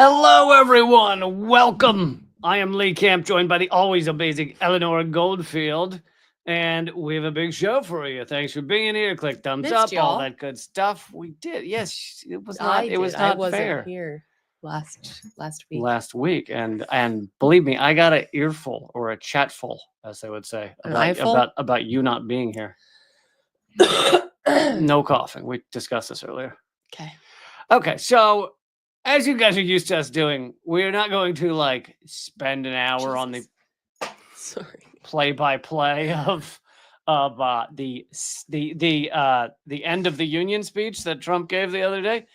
Hello, everyone. Welcome. I am Lee Camp, joined by the always amazing Eleanor Goldfield, and we have a big show for you. Thanks for being here. Click thumbs Missed up, all y'all. that good stuff. We did. Yes, it was I not. It did. was I not wasn't fair here last week. last week, and believe me, I got an earful or a chatful, as they would say, An eyeful? about you not being here. No coughing. We discussed this earlier. Okay. Okay, so as you guys are used to us doing, we're not going to like spend an hour on the Sorry. play-by-play of the end of the Union speech that Trump gave the other day,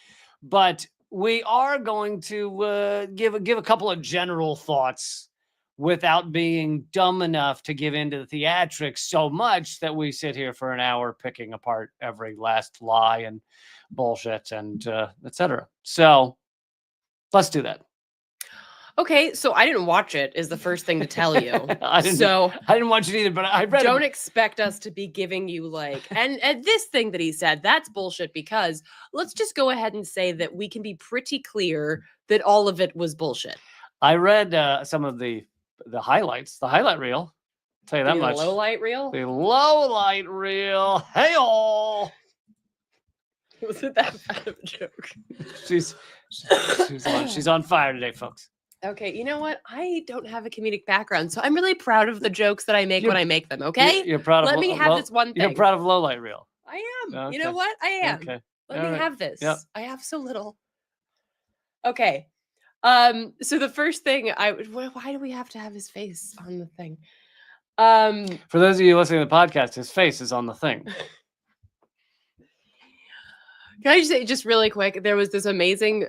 but we are going to give a couple of general thoughts without being dumb enough to give into the theatrics so much that we sit here for an hour picking apart every last lie and bullshit and etc. So let's do that. Okay, so I didn't watch it is the first thing to tell you. I didn't watch it either, but I read Don't expect us to be giving you like and this thing that he said, that's bullshit, because let's just go ahead and say that we can be pretty clear that all of it was bullshit. I read some of the highlights, the highlight reel. I'll tell you that much. The low light reel? The low light reel. Hey-oh! Wasn't that bad of a joke? She's on fire today, folks. Okay, you know what? I don't have a comedic background, so I'm really proud of the jokes that I make when I make them, okay? You're proud of Let me have this one thing. You're proud of low light reel. I am. Okay. You know what? I am. Okay. Let me have this. Yep. I have so little. Okay. So the first thing why do we have to have his face on the thing? For those of you listening to the podcast, his face is on the thing. Can I just say, just really quick, there was this amazing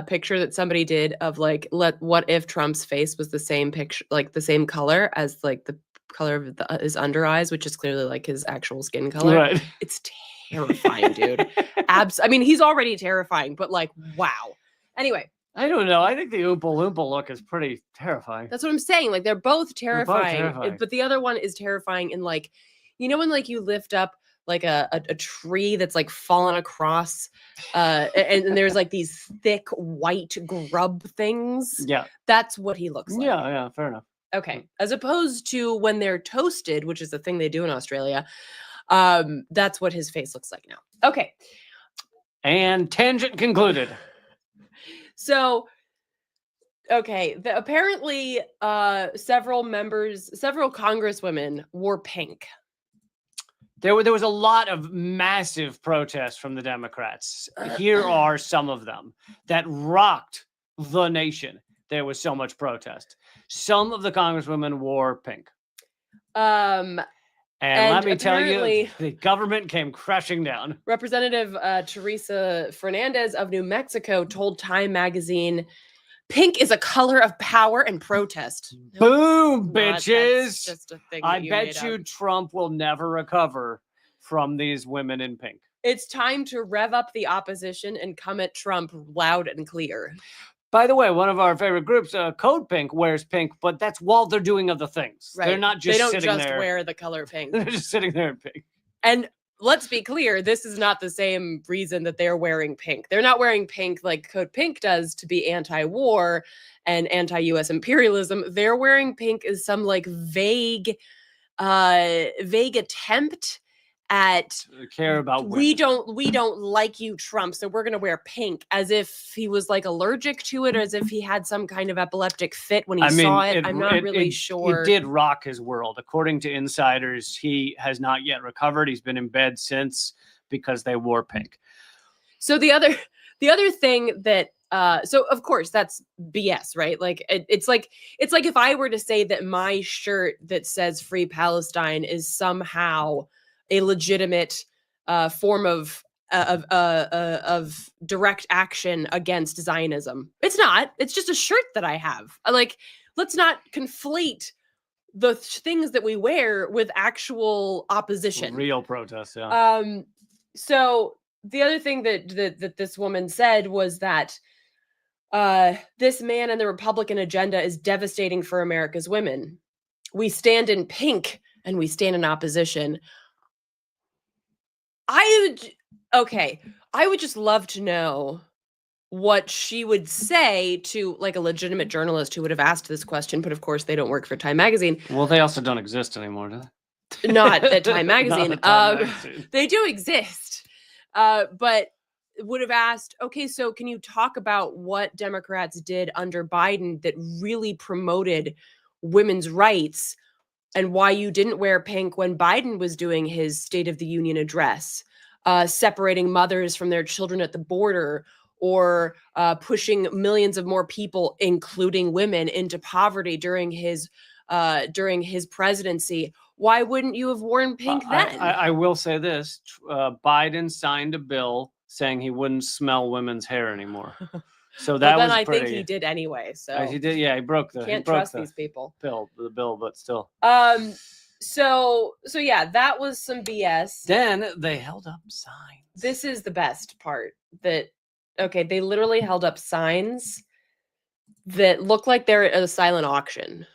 picture that somebody did of like, what if Trump's face was the same picture, like the same color as like the color of his under eyes, which is clearly like his actual skin color. Right. It's terrifying, dude. I mean, he's already terrifying, but like, wow. Anyway. I don't know. I think the Oompa Loompa look is pretty terrifying. That's what I'm saying. Like, they're both terrifying. But the other one is terrifying in like, you know, when like you lift up like a tree that's like fallen across and there's like these thick white grub things. Yeah. That's what he looks like. Yeah, fair enough. Okay. As opposed to when they're toasted, which is the thing they do in Australia, that's what his face looks like now. Okay. And tangent concluded. So, okay, apparently several congresswomen wore pink. There was a lot of massive protests from the Democrats. Here are some of them that rocked the nation. There was so much protest. Some of the congresswomen wore pink. And let me tell you, the government came crashing down. Representative Teresa Fernandez of New Mexico told Time magazine, "Pink is a color of power and protest." Boom, bitches. That's just a thing I bet you Trump will never recover from these women in pink. It's time to rev up the opposition and come at Trump loud and clear. By the way, one of our favorite groups, Code Pink, wears pink, but that's while they're doing other things. Right. They're not just sitting there. They don't just wear the color pink. They're just sitting there in pink. And let's be clear, this is not the same reason that they're wearing pink. They're not wearing pink like Code Pink does to be anti-war and anti-US imperialism. They're wearing pink as some like vague attempt at care about women. We don't like you, Trump, so we're gonna wear pink, as if he was like allergic to it, or as if he had some kind of epileptic fit when he saw it. I'm not really sure. It did rock his world. According to insiders, he has not yet recovered. He's been in bed since because they wore pink. So the other thing that so of course that's BS, right? Like it's like if I were to say that my shirt that says Free Palestine is somehow a legitimate form of direct action against Zionism. It's not. It's just a shirt that I have. Like, let's not conflate the things that we wear with actual opposition. Real protests, yeah. So the other thing that this woman said was that this man and the Republican agenda is devastating for America's women. We stand in pink and we stand in opposition. I would just love to know what she would say to like a legitimate journalist who would have asked this question, but of course they don't work for Time Magazine. Well, they also don't exist anymore, do they? Not at Time Magazine. Not at Time Magazine. They do exist, but would have asked, okay, so can you talk about what Democrats did under Biden that really promoted women's rights and why you didn't wear pink when Biden was doing his State of the Union address, separating mothers from their children at the border, or pushing millions of more people, including women, into poverty during his presidency. Why wouldn't you have worn pink then? I will say this. Biden signed a bill saying he wouldn't smell women's hair anymore. So that then was I pretty, think he did anyway. So he did. Yeah, he broke the. Can't trust these people. The bill, but still. So yeah, that was some BS. Then they held up signs. This is the best part. They literally held up signs that look like they're at a silent auction.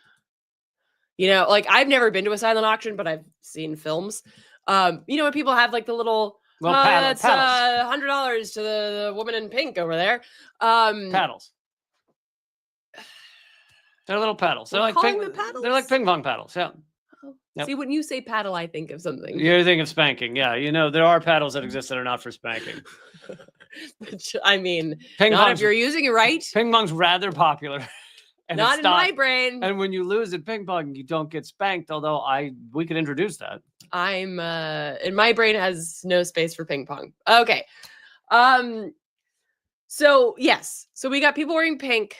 You know, like I've never been to a silent auction, but I've seen films. You know, when people have like the little, that's $100 to the woman in pink over there. Paddles. They're little paddles. They're like paddles? They're like ping pong paddles. Yeah. Yep. See, when you say paddle, I think of something. You think of spanking. Yeah, you know there are paddles that exist that are not for spanking. Which, I mean, Ping not pong's, if you're using it right. Ping pong's rather popular. And not in my brain. And when you lose at ping pong, you don't get spanked. Although we could introduce that. I'm in my brain has no space for ping pong. Okay. So yes. So we got people wearing pink.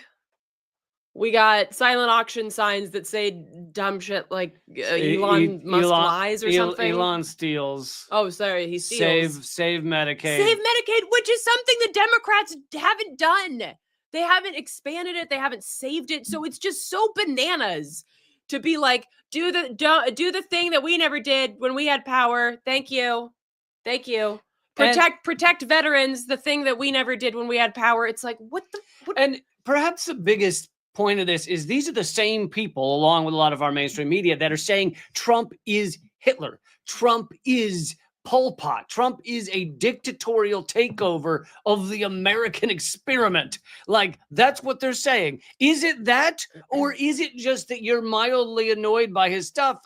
We got silent auction signs that say dumb shit like Elon Musk lies or something. Elon steals. Oh, sorry, he steals. Save Medicaid. Save Medicaid, which is something the Democrats haven't done. They haven't expanded it. They haven't saved it. So it's just so bananas to be like, do the thing that we never did when we had power. Thank you. Protect veterans. The thing that we never did when we had power. It's like, what? And perhaps the biggest point of this is these are the same people, along with a lot of our mainstream media, that are saying Trump is Hitler. Trump is Pol Pot. Trump is a dictatorial takeover of the American experiment. Like, that's what they're saying. Is it that, or is it just that you're mildly annoyed by his stuff,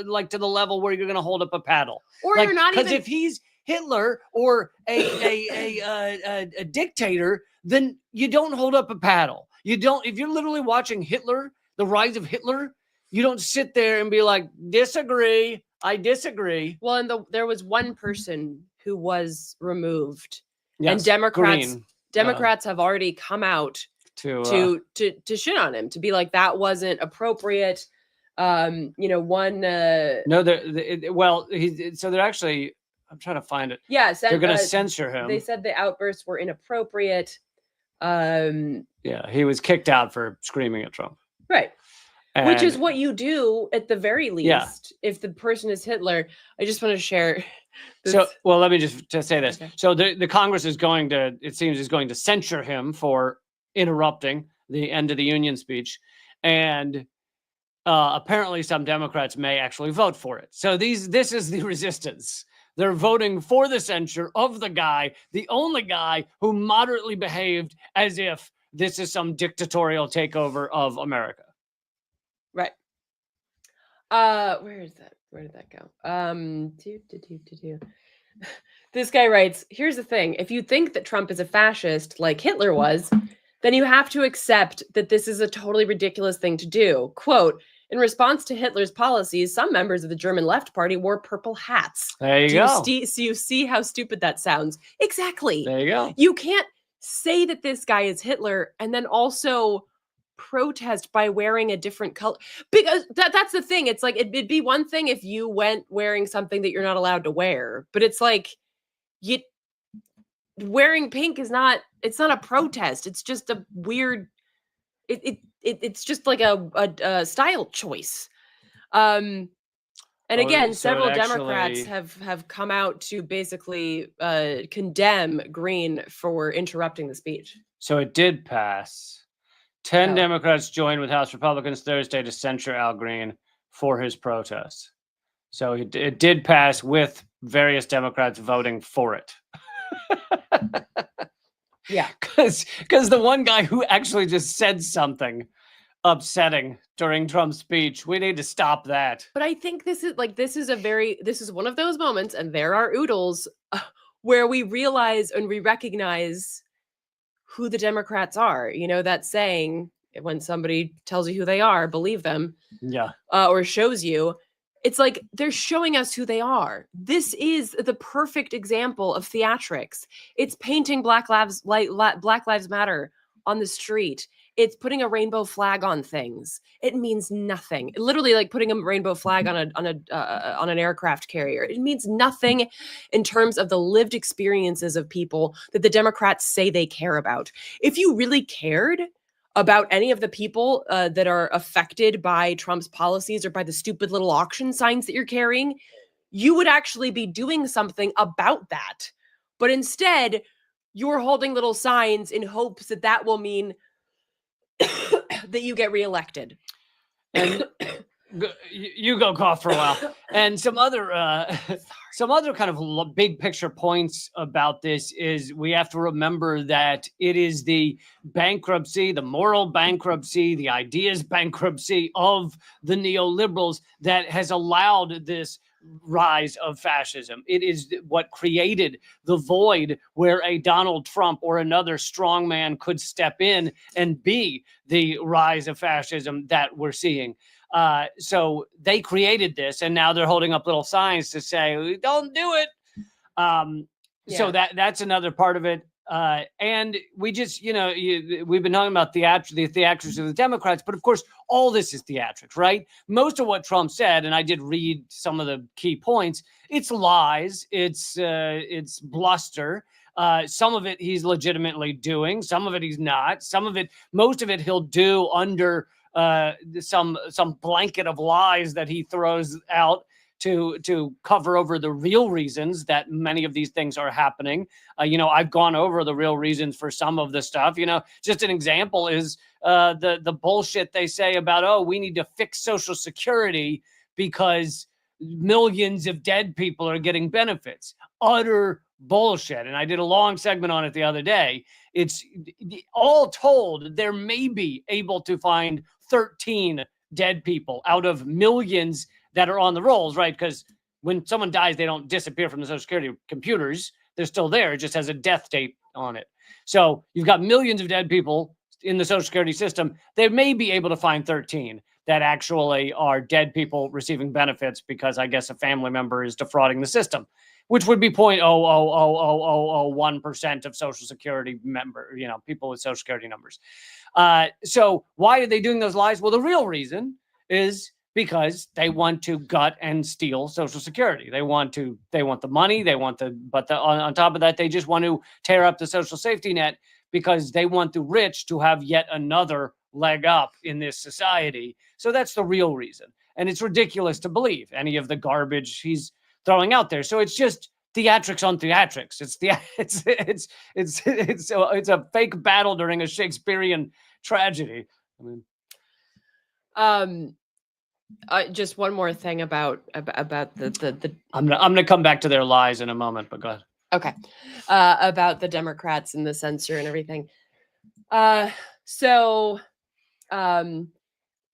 like to the level where you're going to hold up a paddle? Or like, you're not even... Because if he's Hitler or a dictator, then you don't hold up a paddle. You don't. If you're literally watching Hitler, the rise of Hitler, you don't sit there and be like, disagree. I disagree. Well, and there was one person who was removed, and Democrats have already come out to shit on him, to be like that wasn't appropriate. So they're actually. I'm trying to find it. Yeah, they're going to censor him. They said the outbursts were inappropriate. He was kicked out for screaming at Trump. Right. Which is what you do at the very least. If the person is Hitler. I just want to share this. So, well, let me just say this. Okay. So the Congress is going to censure him for interrupting the end of the Union speech. And apparently some Democrats may actually vote for it. So this is the resistance. They're voting for the censure of the guy, the only guy who moderately behaved as if this is some dictatorial takeover of America. Right. Where is that? Where did that go? This guy writes, here's the thing. If you think that Trump is a fascist like Hitler was, then you have to accept that this is a totally ridiculous thing to do. Quote, in response to Hitler's policies, some members of the German left party wore purple hats. There you go. So you see how stupid that sounds. Exactly. There you go. You can't say that this guy is Hitler and then also protest by wearing a different color, because that's the thing. It's like it'd be one thing if you went wearing something that you're not allowed to wear, but it's like wearing pink is not. It's not a protest. It's just a weird. It's just like a style choice. And again, several Democrats have come out to basically condemn Green for interrupting the speech. So it did pass. 10 Democrats joined with House Republicans Thursday to censure Al Green for his protest. So it did pass with various Democrats voting for it. Yeah. Because the one guy who actually just said something upsetting during Trump's speech, we need to stop that. But I think this is one of those moments, and there are oodles where we realize and we recognize who the Democrats are. You know, that saying, when somebody tells you who they are, believe them. Yeah. Or shows you. It's like they're showing us who they are. This is the perfect example of theatrics. It's painting Black Lives Matter on the street. It's putting a rainbow flag on things. It means nothing. Literally, like putting a rainbow flag on an aircraft carrier. It means nothing in terms of the lived experiences of people that the Democrats say they care about. If you really cared about any of the people that are affected by Trump's policies or by the stupid little auction signs that you're carrying, you would actually be doing something about that. But instead, you're holding little signs in hopes that that will mean that you get reelected. And you go cough for a while. And some other kind of big picture points about this is we have to remember that it is the bankruptcy, the moral bankruptcy, the ideas bankruptcy of the neoliberals that has allowed this rise of fascism. It is what created the void where a Donald Trump or another strongman could step in and be the rise of fascism that we're seeing. So they created this, and now they're holding up little signs to say, don't do it. So that's another part of it. And we just, we've been talking about the theatrics of the Democrats, but of course, all this is theatrics, right? Most of what Trump said, and I did read some of the key points, it's lies, it's bluster. Some of it he's legitimately doing, some of it he's not, most of it he'll do under some blanket of lies that he throws out to cover over the real reasons that many of these things are happening. I've gone over the real reasons for some of the stuff. Just an example is the bullshit they say about, we need to fix Social Security because millions of dead people are getting benefits. Utter bullshit. And I did a long segment on it the other day. It's all told, there may be able to find 13 dead people out of millions that are on the rolls, right? Because when someone dies, they don't disappear from the Social Security computers. They're still there. It just has a death date on it. So you've got millions of dead people in the Social Security system. They may be able to find 13 that actually are dead people receiving benefits because I guess a family member is defrauding the system, which would be 0.00001% of Social Security people with Social Security numbers. So why are they doing those lies? Well, the real reason is because they want to gut and steal Social Security. They want the money. On top of that, they just want to tear up the social safety net because they want the rich to have yet another leg up in this society. So that's the real reason. And it's ridiculous to believe any of the garbage he's throwing out there. So it's just theatrics on theatrics. It's a fake battle during a Shakespearean tragedy. Just one more thing about the I'm gonna come back to their lies in a moment, but go ahead. Okay. About the Democrats and the censor and everything.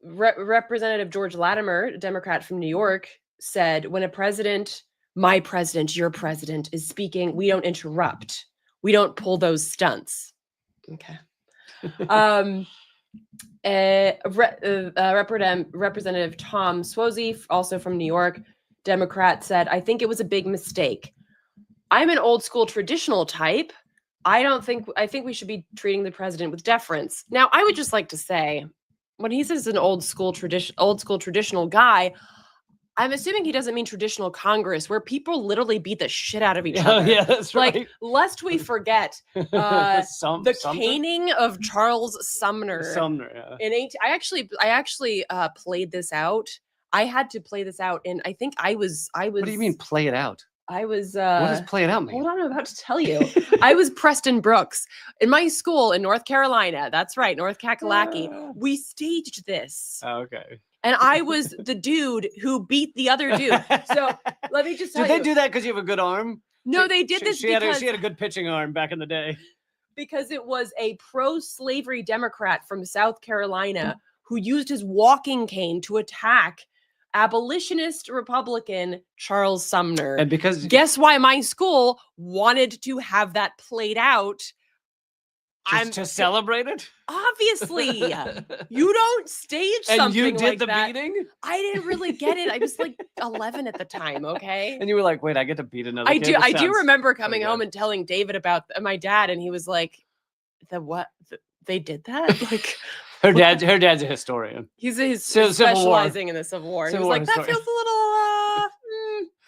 Representative George Latimer, a Democrat from New York, said, when a president, my president, your president, is speaking, we don't interrupt. We don't pull those stunts. Okay. Representative Tom Suozzi, also from New York, Democrat, said, I think it was a big mistake. I'm an old school traditional type. I think we should be treating the president with deference. Now, I would just like to say, when he says an old school traditional guy, I'm assuming he doesn't mean traditional Congress, where people literally beat the shit out of each other. Yeah, that's right. Like, lest we forget the caning of Charles Sumner. Yeah. I actually played this out. I had to play this out, and I think I was. What do you mean play it out? I was. What does play it out mean? Hold on, I'm about to tell you. I was Preston Brooks in my school in North Carolina. That's right, North Kakalaki. We staged this. Okay. And I was the dude who beat the other dude. So let me just tell you. Did they do that because you have a good arm? No, they did this because she had a good pitching arm back in the day. because it was a pro-slavery Democrat from South Carolina who used his walking cane to attack abolitionist Republican Charles Sumner. And because guess why my school wanted to have that played out? just to celebrate it? Obviously. You don't stage And something you did like the that. beating? I didn't really get it. I was like 11 at the time, okay? And you were like, wait, I get to beat another I kid? do. That I do sounds remember pretty coming good. home and telling David about my dad, and he was like, "The what? They did that?" Like, Her dad's a historian. he's Civil War. specializing in the Civil War. And he Civil was War like, that historian. feels a little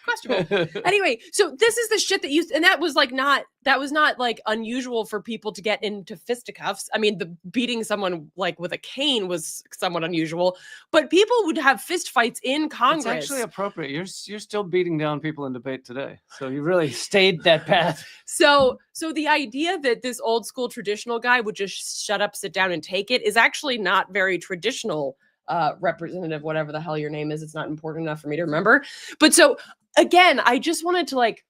questionable. Anyway, so this is the shit that and that was not like unusual for people to get into fisticuffs. I mean, the beating someone like with a cane was somewhat unusual, but people would have fist fights in Congress. It's actually appropriate. You're still beating down people in debate today. So you really stayed that path. So the idea that this old school traditional guy would just shut up, sit down, and take it is actually not very traditional. Representative, whatever the hell your name is, it's not important enough for me to remember. But so again, I just wanted to like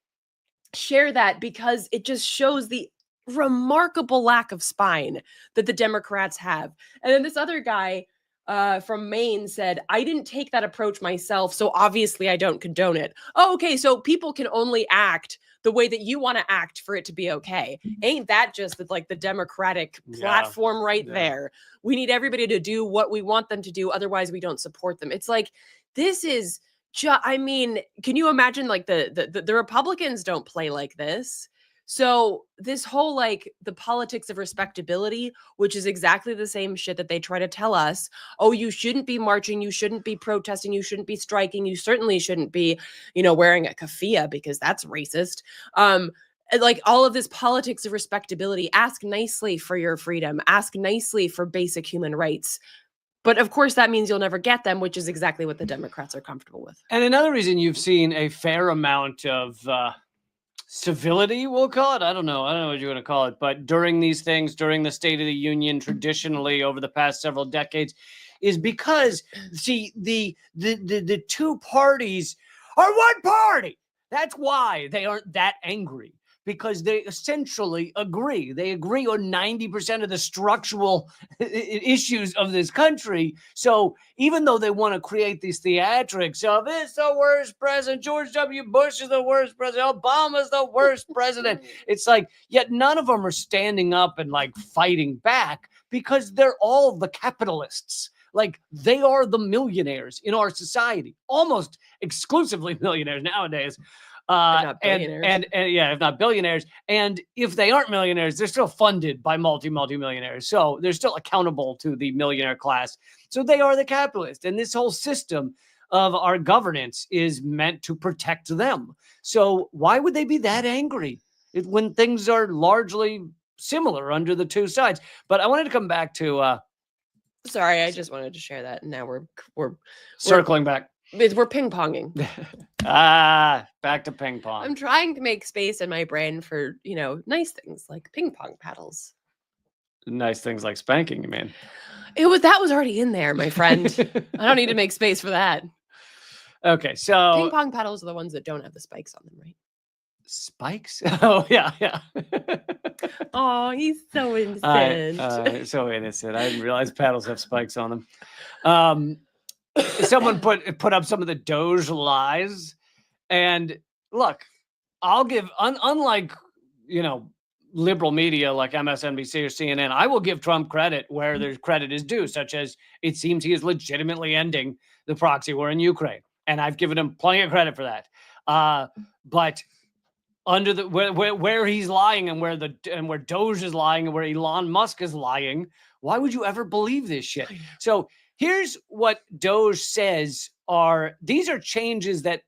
share that because it just shows the remarkable lack of spine that the Democrats have. And then this other guy from Maine said, I didn't take that approach myself, so obviously I don't condone it. Oh, okay, so people can only act the way that you want to act for it to be okay. Ain't that just like the Democratic platform there? We need everybody to do what we want them to do, otherwise we don't support them. It's like, this is I mean, can you imagine like the Republicans don't play like this? So this whole like the politics of respectability, which is exactly the same shit that they try to tell us. Oh, you shouldn't be marching, you shouldn't be protesting, you shouldn't be striking, you certainly shouldn't be, wearing a keffiyeh because that's racist. Like all of this politics of respectability. Ask nicely for your freedom, ask nicely for basic human rights. But of course, that means you'll never get them, which is exactly what the Democrats are comfortable with. And another reason you've seen a fair amount of civility, we'll call it. I don't know what you're going to call it. But during these things, during the State of the Union, traditionally over the past several decades, is because, see, the two parties are one party. That's why they aren't that angry. Because they essentially agree. They agree on 90% of the structural issues of this country. So even though they want to create these theatrics of it's the worst president, George W. Bush is the worst president, Obama's the worst president, it's like, yet none of them are standing up and like fighting back because they're all the capitalists. Like they are the millionaires in our society, almost exclusively millionaires nowadays. If not billionaires, and if they aren't millionaires, they're still funded by multi-millionaires. So they're still accountable to the millionaire class. So they are the capitalists. And this whole system of our governance is meant to protect them. So why would they be that angry when things are largely similar under the two sides? But I wanted to come back to sorry, I just wanted to share that. And now we're circling back. We're ping-ponging. Back to ping pong. I'm trying to make space in my brain for, nice things like ping pong paddles. Nice things like spanking, you mean? That was already in there, my friend. I don't need to make space for that. Okay, so ping pong paddles are the ones that don't have the spikes on them, right? Spikes? Oh, yeah. Oh, he's so innocent. So innocent. I didn't realize paddles have spikes on them. Someone put up some of the DOGE lies, and look, I'll give unlike liberal media like MSNBC or CNN, I will give Trump credit where their credit is due, such as it seems he is legitimately ending the proxy war in Ukraine, and I've given him plenty of credit for that. But under the where he's lying and where DOGE is lying and where Elon Musk is lying, why would you ever believe this shit? So here's what DOGE says these are changes that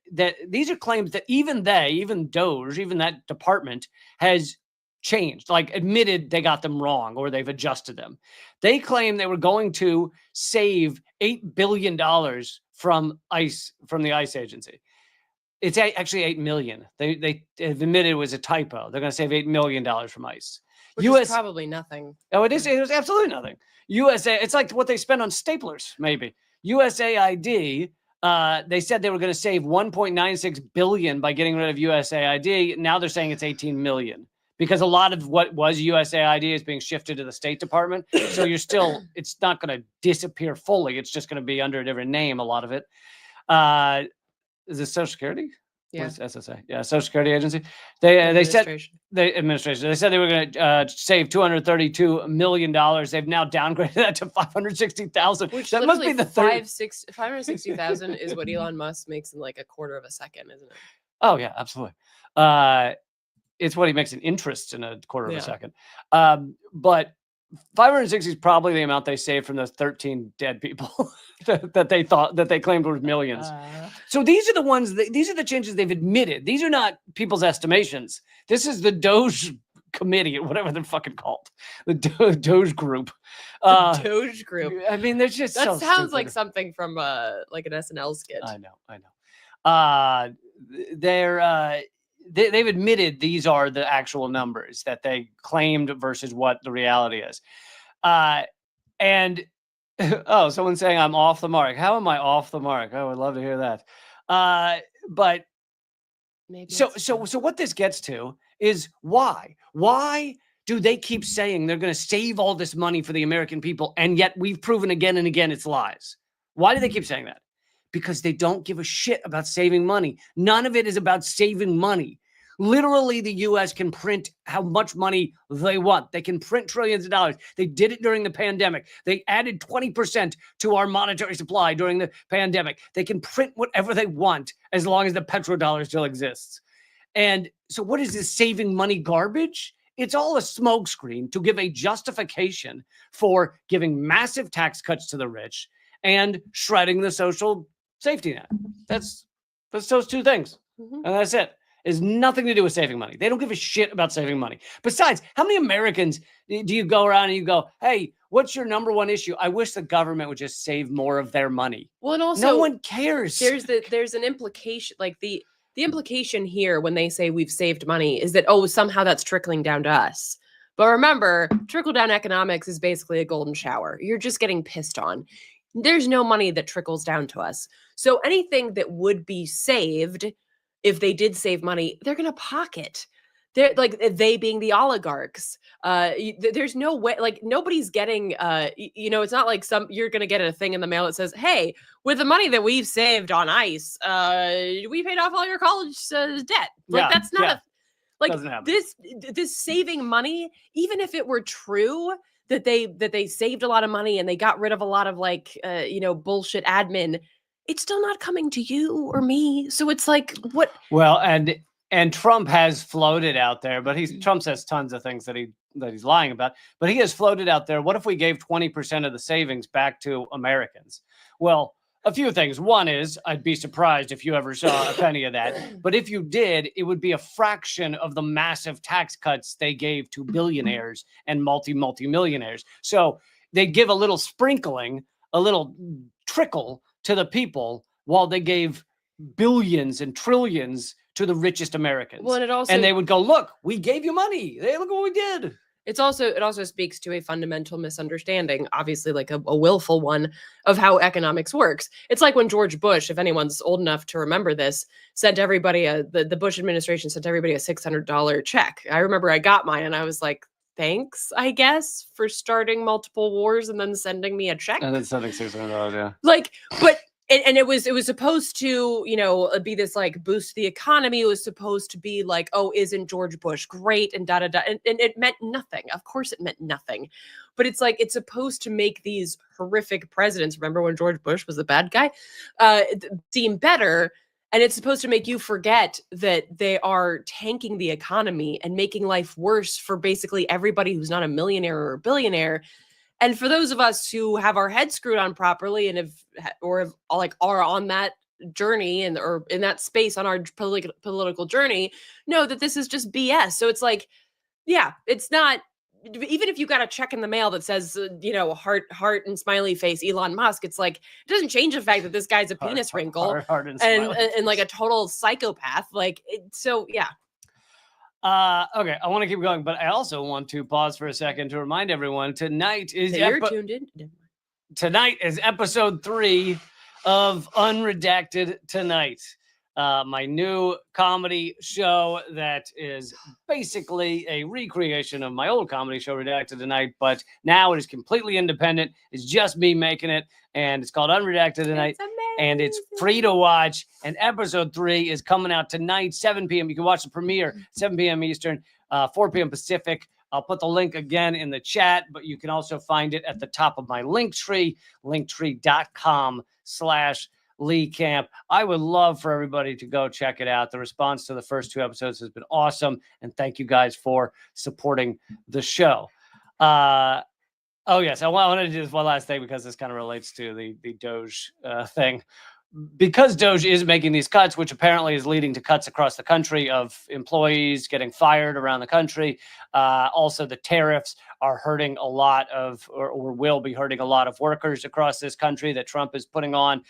these are claims that even DOGE, even that department has changed, like admitted they got them wrong or they've adjusted them. They claim they were going to save $8 billion from the ICE agency. It's actually 8 million. They admitted it was a typo. They're going to save $8 million from ICE. Which is probably nothing. Oh, it is. It was absolutely nothing. it's like what they spend on staplers, maybe. USAID, they said they were going to save $1.96 billion by getting rid of USAID. Now they're saying it's 18 million because a lot of what was USAID is being shifted to the State Department. So it's not going to disappear fully. It's just going to be under a different name, a lot of it. Is this Social Security? Yeah. What is SSA? Yeah, Social Security Agency. They said the administration. They said they were going to save $232 million. They've now downgraded that to 560,000. Which that must be the third. 560,000 is what Elon Musk makes in like a quarter of a second, isn't it? Oh yeah, absolutely. It's what he makes in interest in a quarter of a second. But 560 is probably the amount they saved from those 13 dead people that they claimed were millions. So these are the ones. These are the changes they've admitted. These are not people's estimations. This is the DOGE committee, or whatever they're fucking called, the DOGE group. DOGE group. I mean, there's just that so sounds stupid. like something from like an SNL skit. I know. They've admitted these are the actual numbers that they claimed versus what the reality is. And someone's saying I'm off the mark. How am I off the mark? I would love to hear that. But maybe so what this gets to is why do they keep saying they're going to save all this money for the American people, and yet we've proven again and again it's lies? Why do they keep saying that? Because they don't give a shit about saving money. None of it is about saving money. Literally, the U.S. can print how much money they want. They can print trillions of dollars. They did it during the pandemic. They added 20% to our monetary supply during the pandemic. They can print whatever they want as long as the petrodollar still exists. And so what is this saving money garbage? It's all a smokescreen to give a justification for giving massive tax cuts to the rich and shredding the social safety net. That's those two things. And that's it. It's nothing to do with saving money. They don't give a shit about saving money. Besides, how many Americans do you go around and you go, hey, what's your number one issue? I wish the government would just save more of their money. Well, and also no one cares. There's an implication, like the implication here when they say we've saved money is that, somehow that's trickling down to us. But remember, trickle down economics is basically a golden shower. You're just getting pissed on. There's no money that trickles down to us. So anything that would be saved, if they did save money, they're going to pocket. They're like, they being the oligarchs. There's no way, like nobody's getting, it's not like you're going to get a thing in the mail that says, hey, with the money that we've saved on ICE, we paid off all your college debt. Like that's not this saving money, even if it were true, that they saved a lot of money and they got rid of a lot of bullshit admin, it's still not coming to you or me. So it's like, what? Well, and Trump has floated out there, but Trump says tons of things that he's lying about, but he has floated out there. What if we gave 20% of the savings back to Americans? Well, a few things. One is I'd be surprised if you ever saw a penny of that. But if you did, it would be a fraction of the massive tax cuts they gave to billionaires and multi-millionaires. So they give a little sprinkling, a little trickle to the people while they gave billions and trillions to the richest Americans. Well, and they would go, look, we gave you money. Hey, look what we did. It also speaks to a fundamental misunderstanding, obviously like a willful one, of how economics works. It's like when George Bush, if anyone's old enough to remember this, sent everybody the Bush administration sent everybody a $600 check. I remember I got mine and I was like, thanks, I guess, for starting multiple wars and then sending me a check. And then sending $600, yeah. Like, but and it was supposed to, be this like boost the economy. It was supposed to be like, oh, isn't George Bush great? And da da da. And it meant nothing. Of course, it meant nothing. But it's like it's supposed to make these horrific presidents. Remember when George Bush was the bad guy? Seem better. And it's supposed to make you forget that they are tanking the economy and making life worse for basically everybody who's not a millionaire or a billionaire. And for those of us who have our heads screwed on properly and are on that journey or in that space on our political journey, know that this is just BS. So it's like, yeah, it's not. Even if you got a check in the mail that says, heart and smiley face Elon Musk, it's like, it doesn't change the fact that this guy's a penis wrinkle and like a total psychopath. Like, so yeah. Okay, I want to keep going, but I also want to pause for a second to remind everyone tonight is tuned in. Tonight is episode 3 of Unredacted Tonight. my new comedy show that is basically a recreation of my old comedy show, Redacted Tonight, but now it is completely independent. It's just me making it, and it's called Unredacted Tonight, and it's free to watch. And episode 3 is coming out tonight, 7 p.m. You can watch the premiere, 7 p.m. Eastern, 4 p.m. Pacific. I'll put the link again in the chat, but you can also find it at the top of my Linktree, linktree.com/Lee Camp. I would love for everybody to go check it out. The response to the first 2 episodes has been awesome, and thank you guys for supporting the show. Oh, yes, I wanted to do this one last thing because this kind of relates to the DOGE thing. Because DOGE is making these cuts, which apparently is leading to cuts across the country of employees getting fired around the country. Also, the tariffs are hurting a lot of, or will be hurting a lot of workers across this country that Trump is putting on,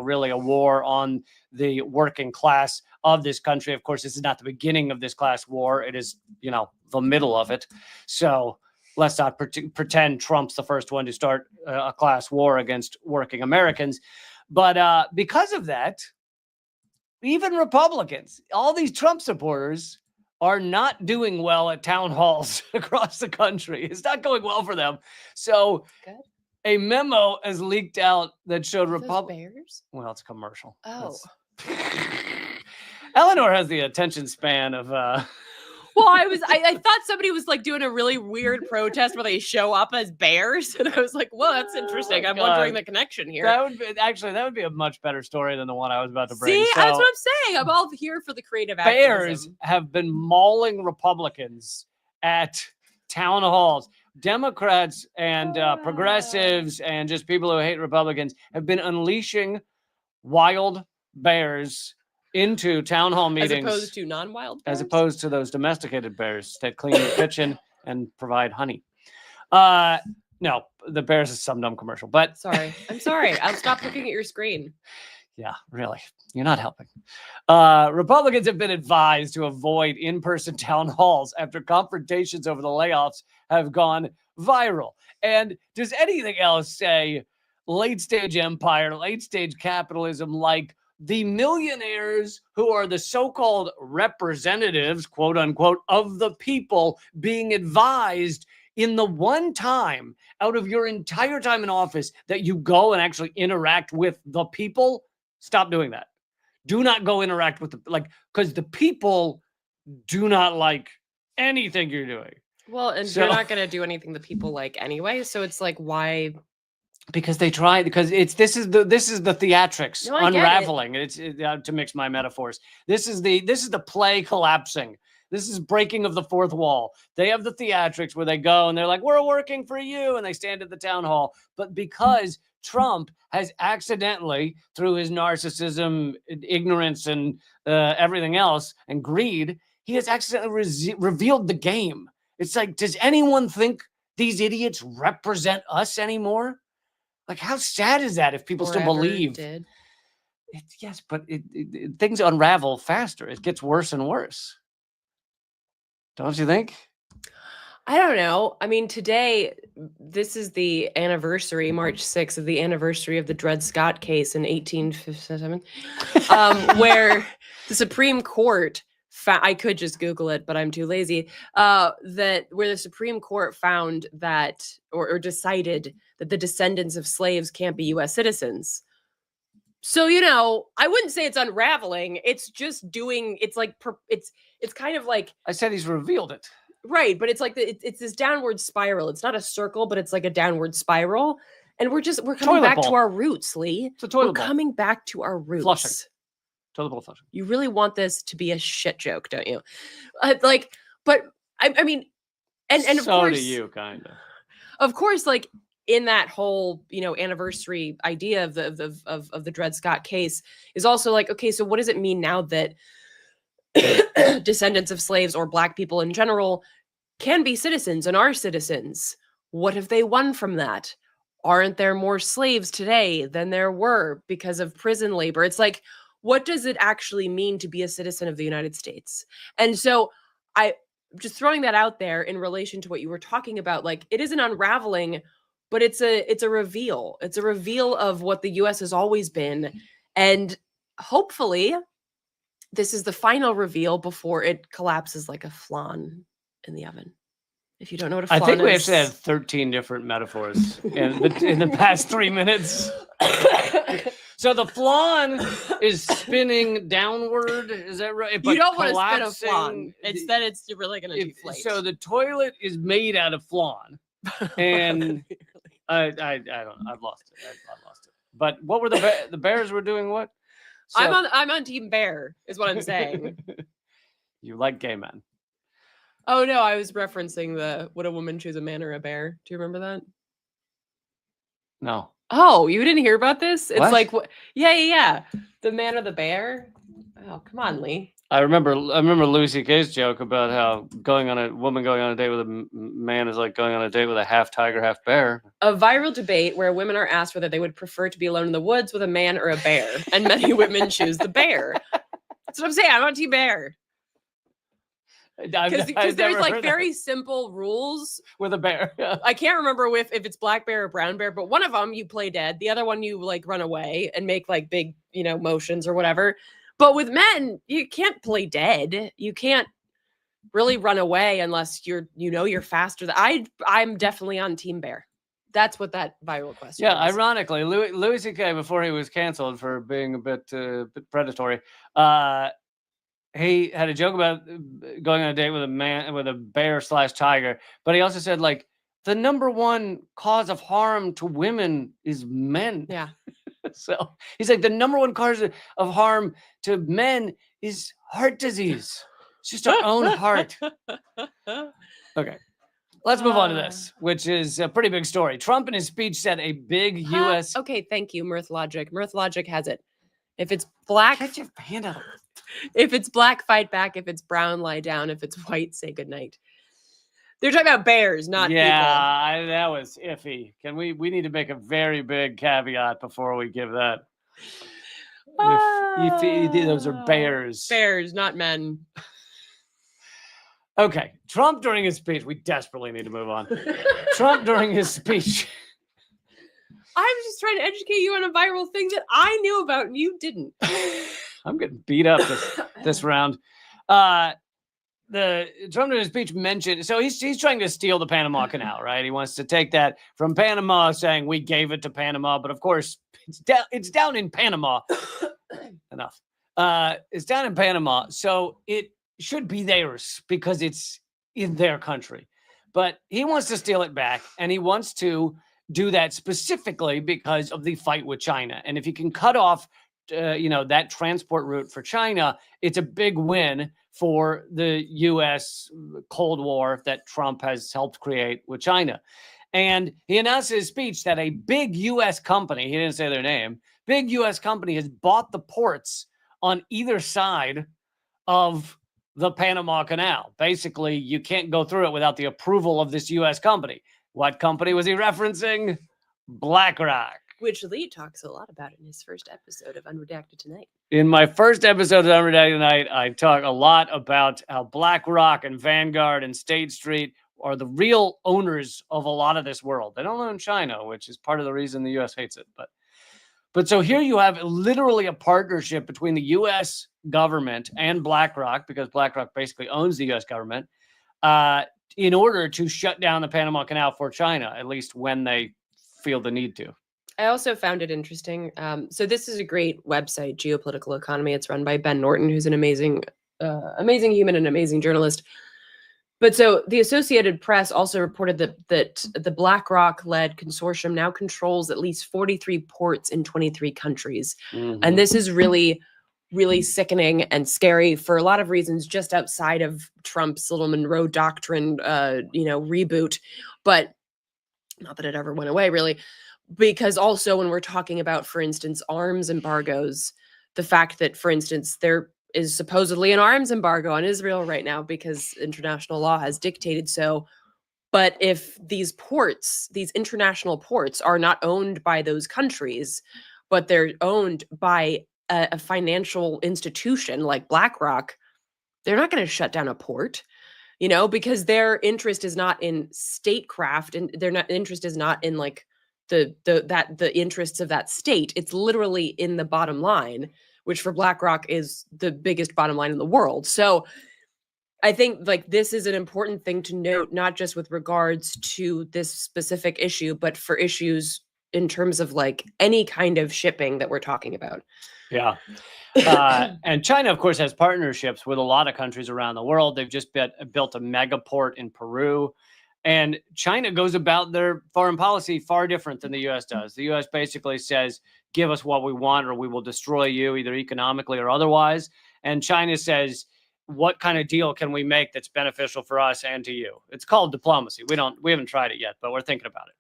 really a war on the working class of this country. Of course, this is not the beginning of this class war. It is, the middle of it. So let's not pretend Trump's the first one to start a class war against working Americans. But because of that, even Republicans, all these Trump supporters are not doing well at town halls across the country. It's not going well for them. So a memo has leaked out that showed Republicans. Well, it's a commercial. Oh. Eleanor has the attention span of... Well, I thought somebody was like doing a really weird protest where they show up as bears, and I was like, "Well, that's interesting." I'm wondering the connection here. That would be a much better story than the one I was about to bring. See, that's what I'm saying. I'm all here for the creative activism. Bears have been mauling Republicans at town halls. Democrats and progressives and just people who hate Republicans have been unleashing wild bears into town hall meetings, as opposed to non-wild bears? As opposed to those domesticated bears that clean your kitchen and provide honey. No, the bears is some dumb commercial, but I'm sorry. I'll stop looking at your screen. Yeah, really. You're not helping. Republicans have been advised to avoid in-person town halls after confrontations over the layoffs have gone viral. And does anything else say late-stage empire, late-stage capitalism like the millionaires who are the so-called representatives, quote unquote, of the people being advised in the one time out of your entire time in office that you go and actually interact with the people? Stop doing that. Do not go interact with because the people do not like anything you're doing. Well, and you're not going to do anything the people like anyway. So it's like, why? Because they try. Because this is the theatrics unraveling. It's to mix my metaphors. This is the play collapsing. This is breaking of the fourth wall. They have the theatrics where they go and they're like, "We're working for you," and they stand at the town hall. But because Trump has accidentally, through his narcissism, ignorance, and everything else, and greed, he has accidentally revealed the game. It's like, does anyone think these idiots represent us anymore? Like, how sad is that if people still believe? Yes, but things unravel faster. It gets worse and worse. Don't you think? I don't know. I mean, today, this is the anniversary, March 6th, of the anniversary of the Dred Scott case in 1857, where the Supreme Court, I could just Google it, but I'm too lazy, where the Supreme Court found that, or decided that the descendants of slaves can't be U.S. citizens. So, I wouldn't say it's unraveling. It's just doing, it's kind of like... I said he's revealed it. Right, but it's like it's this downward spiral. It's not a circle, but it's like a downward spiral. And we're coming back to our roots, Lee. It's a toilet bowl. Coming back to our roots. Flushing. Toilet bowl flushing. You really want this to be a shit joke, don't you? But I mean, and of course, so do you, kind of. Of course, like in that whole anniversary idea of the Dred Scott case is also like, okay, so what does it mean now that descendants of slaves or Black people in general can be citizens and are citizens? What have they won from that? Aren't there more slaves today than there were because of prison labor? It's like, what does it actually mean to be a citizen of the United States? And so I just throwing that out there in relation to what you were talking about, like it is an unraveling, but it's a reveal. It's a reveal of what the US has always been. And hopefully This is the final reveal before it collapses like a flan in the oven. If you don't know what a flan I think we is. actually had 13 different metaphors in the past 3 minutes. So the flan is spinning downward. Is that right? You don't want to spin a flan. Instead, it's really going to deflate. So the toilet is made out of flan, and I don't. I've lost it. I've lost it. But what were the Bears were doing? What? So, I'm on Team Bear, is what I'm saying. You like gay men? Oh no, I was referencing the would a woman choose a man or a bear? Do you remember that? No. Oh, you didn't hear about this? It's What? like what? Yeah. The man or the bear? Oh, come on, Lee. I remember Louis C.K.'s joke about how woman going on a date with a man is like going on a date with a half tiger, half bear. A viral debate where women are asked whether they would prefer to be alone in the woods with a man or a bear, and many women choose the bear. That's what I'm saying. I'm on Team Bear. Because there's like very simple rules with a bear. I can't remember if it's black bear or brown bear, but one of them you play dead, the other one you like run away and make like big, motions or whatever. But with men, you can't play dead. You can't really run away unless you're faster. I'm definitely on Team Bear. That's what that viral question is. Ironically, Louis C.K. before he was canceled for being a bit predatory, he had a joke about going on a date with a bear/tiger, but he also said like the number one cause of harm to women is men. Yeah. So he's like the number one cause of harm to men is heart disease. It's just our own heart. Okay. Let's move on to this, which is a pretty big story. Trump in his speech said a big U.S. Okay, thank you, Mirth Logic. Mirth Logic has it. If it's black, Get your hand out. If it's black, fight back. If it's brown, lie down. If it's white, say goodnight. They're talking about bears, not people. Yeah, that was iffy. We need to make a very big caveat before we give that. If those are bears. Bears, not men. Okay. Trump during his speech, we desperately need to move on. Trump during his speech. I was just trying to educate you on a viral thing that I knew about and you didn't. I'm getting beat up this round. The Trump in his speech mentioned, so he's trying to steal the Panama Canal, right? He wants to take that from Panama, saying we gave it to Panama, but of course it's down in Panama. Enough. It's down in Panama, so it should be theirs because it's in their country. But he wants to steal it back, and he wants to do that specifically because of the fight with China. And if he can cut off that transport route for China, it's a big win for the U.S. Cold War that Trump has helped create with China. And he announced in his speech that a big U.S. company, he didn't say their name, big U.S. company has bought the ports on either side of the Panama Canal. Basically, you can't go through it without the approval of this U.S. company. What company was he referencing? BlackRock. Which Lee talks a lot about in his first episode of Unredacted Tonight. In my first episode of Unredacted Tonight, I talk a lot about how BlackRock and Vanguard and State Street are the real owners of a lot of this world. They don't own China, which is part of the reason the U.S. hates it. But so here you have literally a partnership between the U.S. government and BlackRock, because BlackRock basically owns the U.S. government, in order to shut down the Panama Canal for China, at least when they feel the need to. I also found it interesting. So this is a great website, Geopolitical Economy. It's run by Ben Norton, who's an amazing human and amazing journalist. But so the Associated Press also reported that the BlackRock-led consortium now controls at least 43 ports in 23 countries. Mm-hmm. And this is really, really sickening and scary for a lot of reasons, just outside of Trump's little Monroe Doctrine, reboot. But not that it ever went away, really. Because also when we're talking about, for instance, arms embargoes, the fact that, for instance, there is supposedly an arms embargo on Israel right now because international law has dictated so. But if these ports, these international ports, are not owned by those countries, but they're owned by a financial institution like BlackRock, they're not going to shut down a port, because their interest is not in statecraft, and their interest is not in like the interests of that state. It's literally in the bottom line, which for BlackRock is the biggest bottom line in the world. So I think like this is an important thing to note, not just with regards to this specific issue, but for issues in terms of like any kind of shipping that we're talking about. Yeah. And China, of course, has partnerships with a lot of countries around the world. They've just built a mega port in Peru. And China goes about their foreign policy far different than the U.S. does. The U.S. basically says, give us what we want or we will destroy you either economically or otherwise. And China says, what kind of deal can we make that's beneficial for us and to you? It's called diplomacy. We haven't tried it yet, but we're thinking about it.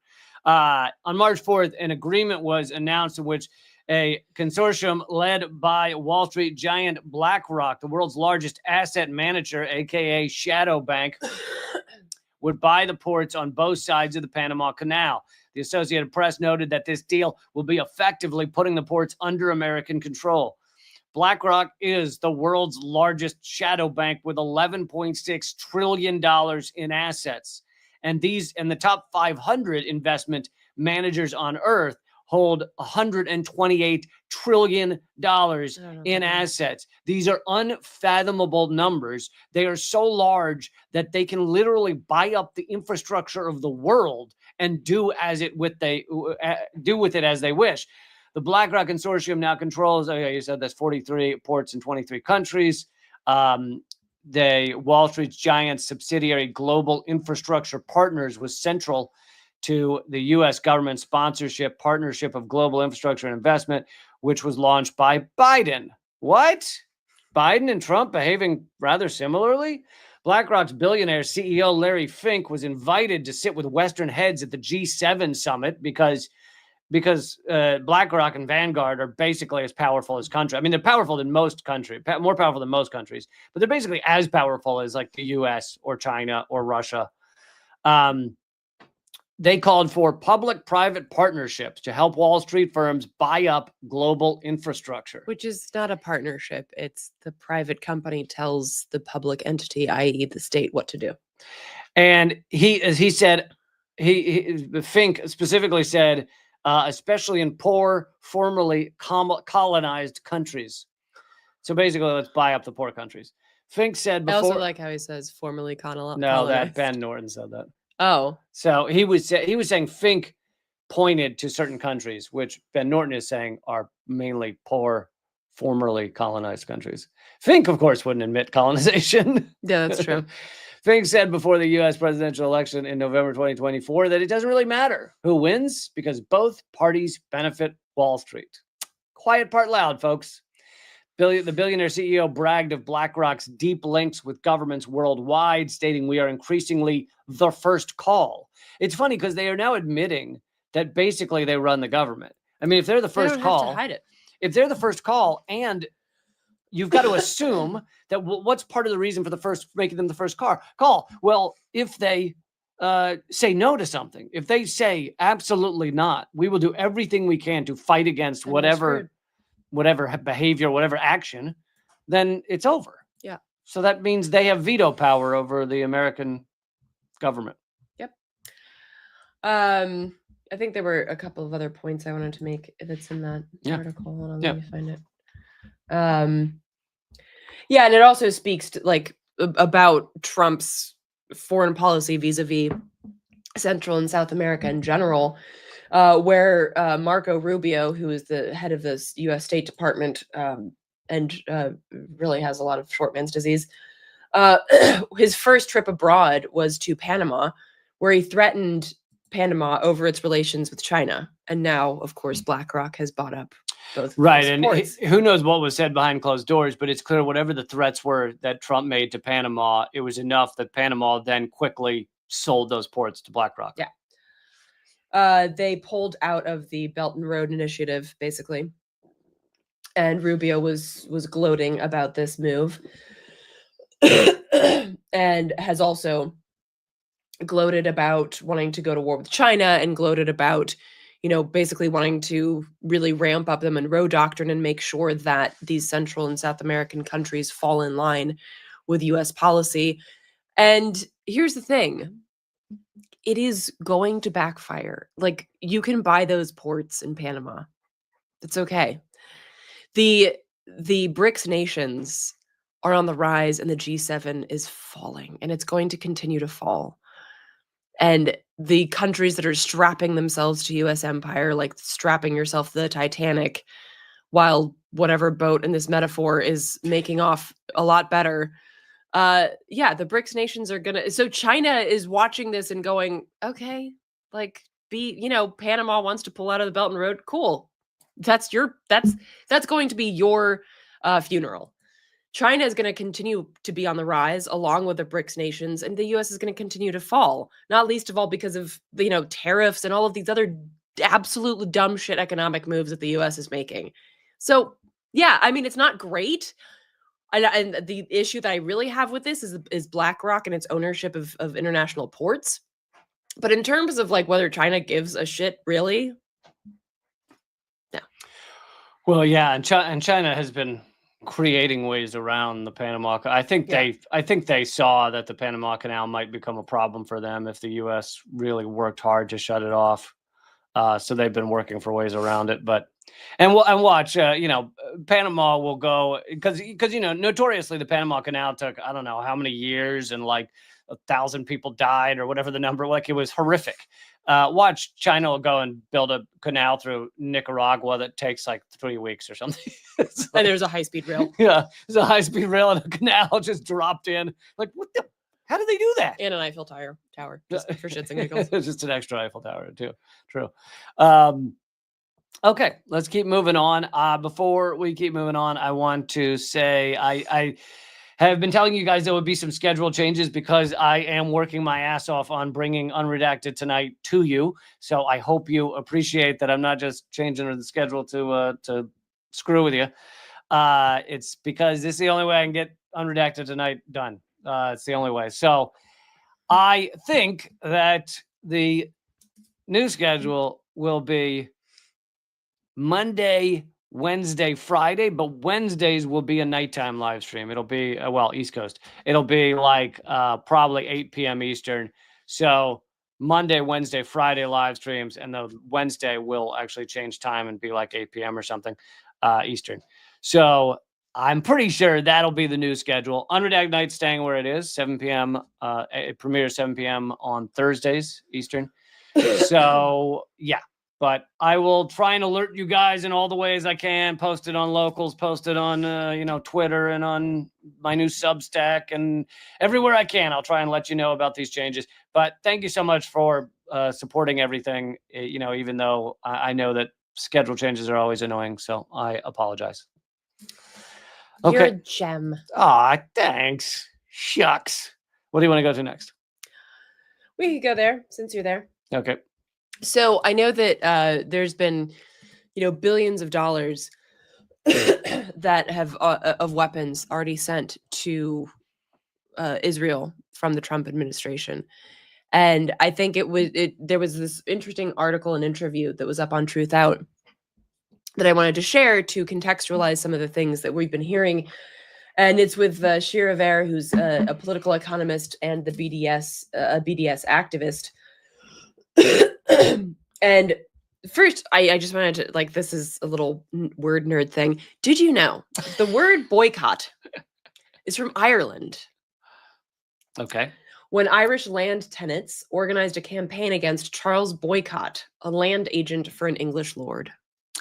On March 4th, an agreement was announced in which a consortium led by Wall Street giant BlackRock, the world's largest asset manager, aka shadow bank, would buy the ports on both sides of the Panama Canal. The Associated Press noted that this deal will be effectively putting the ports under American control. BlackRock is the world's largest shadow bank with $11.6 trillion in assets. And the top 500 investment managers on Earth hold $128 trillion in assets. These are unfathomable numbers. They are so large that they can literally buy up the infrastructure of the world and do with it as they wish. The BlackRock consortium now controls, you said that's 43 ports in 23 countries. The Wall Street giant subsidiary Global Infrastructure Partners was central to the U.S. government sponsorship partnership of global infrastructure and investment, which was launched by Biden. What? Biden and Trump behaving rather similarly? BlackRock's billionaire CEO Larry Fink was invited to sit with Western heads at the G7 summit because BlackRock and Vanguard are basically as powerful as countries. I mean, they're powerful than most countries, more powerful than most countries, but they're basically as powerful as like the U.S. or China or Russia. They called for public-private partnerships to help Wall Street firms buy up global infrastructure. Which is not a partnership. It's the private company tells the public entity, i.e. the state, what to do. And Fink specifically said, especially in poor, formerly colonized countries. So basically, let's buy up the poor countries. Fink said before. I also like how he says formerly colonized. No, that Ben Norton said that. Oh. So he was saying Fink pointed to certain countries, which Ben Norton is saying are mainly poor, formerly colonized countries. Fink, of course, wouldn't admit colonization. Yeah, that's true. Fink said before the U.S. presidential election in November 2024 that it doesn't really matter who wins because both parties benefit Wall Street. Quiet part loud, folks. The billionaire CEO bragged of BlackRock's deep links with governments worldwide, stating we are increasingly the first call. It's funny because they are now admitting that basically they run the government. I mean, if they're the first they don't call, have to hide it. If they're the first call, and you've got to assume that what's part of the reason for making them the first call? Well, if they say no to something, if they say absolutely not, we will do everything we can to fight against whatever behavior, whatever action, then it's over. Yeah. So that means they have veto power over the American government. Yep. I think there were a couple of other points I wanted to make that's in that article. Hold on, let me find it. Yeah, and it also speaks to like about Trump's foreign policy vis-a-vis Central and South America in general. Where Marco Rubio, who is the head of the U.S. State Department and really has a lot of short man's disease, his first trip abroad was to Panama, where he threatened Panama over its relations with China. And now, of course, BlackRock has bought up both. Right. And who knows what was said behind closed doors, but it's clear whatever the threats were that Trump made to Panama, it was enough that Panama then quickly sold those ports to BlackRock. Yeah. They pulled out of the Belt and Road Initiative, basically. And Rubio was gloating about this move and has also gloated about wanting to go to war with China and gloated about, basically wanting to really ramp up the Monroe Doctrine and make sure that these Central and South American countries fall in line with U.S. policy. And here's the thing. It is going to backfire. Like, you can buy those ports in Panama. It's okay. The the BRICS nations are on the rise and the G7 is falling, and it's going to continue to fall. And the countries that are strapping themselves to US empire, like strapping yourself to the Titanic, while whatever boat in this metaphor is making off a lot better. Yeah, the BRICS nations are gonna. So China is watching this and going, okay, like Panama wants to pull out of the Belt and Road. Cool, that's going to be your funeral. China is going to continue to be on the rise along with the BRICS nations, and the US is going to continue to fall, not least of all because of tariffs and all of these other absolutely dumb shit economic moves that the US is making. So, yeah, I mean, it's not great. And the issue that I really have with this is BlackRock and its ownership of international ports. But in terms of like whether China gives a shit, really? No. Well, yeah, and China has been creating ways around the Panama. I think they saw that the Panama Canal might become a problem for them if the U.S. really worked hard to shut it off. So they've been working for ways around it. And watch, Panama will go because notoriously the Panama Canal took I don't know how many years and like 1,000 people died or whatever the number. Like it was horrific. Watch China will go and build a canal through Nicaragua that takes like 3 weeks or something. And there's a high-speed rail. Yeah, there's a high-speed rail and a canal just dropped in. Like, what the? How did they do that? And an Eiffel Tower, just for shits and giggles. It's just an extra Eiffel Tower, too. True. Okay, let's keep moving on. Before we keep moving on, I want to say I have been telling you guys there would be some schedule changes because I am working my ass off on bringing Unredacted tonight to you. So I hope you appreciate that I'm not just changing the schedule to screw with you. It's because this is the only way I can get Unredacted tonight done. It's the only way. So I think that the new schedule will be Monday, Wednesday, Friday, but Wednesdays will be a nighttime live stream. It'll be, East Coast. It'll be like probably 8 p.m. Eastern. So Monday, Wednesday, Friday live streams, and the Wednesday will actually change time and be like 8 p.m. or something Eastern. So I'm pretty sure that'll be the new schedule. Unredacted Night staying where it is, 7 p.m. It premieres 7 p.m. on Thursdays Eastern. So, yeah. But I will try and alert you guys in all the ways I can. Post it on Locals, post it on Twitter and on my new Substack and everywhere I can. I'll try and let you know about these changes. But thank you so much for supporting everything. Even though I know that schedule changes are always annoying, so I apologize. Okay. You're a gem. Aw, thanks. Shucks. What do you want to go to next? We could go there since you're there. Okay. So I know that there's been, billions of dollars that have of weapons already sent to Israel from the Trump administration, and I think there was this interesting article and interview that was up on Truth Out that I wanted to share to contextualize some of the things that we've been hearing, and it's with Shira Ver, who's a political economist and the BDS activist. And first, I just wanted to, this is a little word nerd thing. Did you know the word boycott is from Ireland? Okay. When Irish land tenants organized a campaign against Charles Boycott, a land agent for an English lord.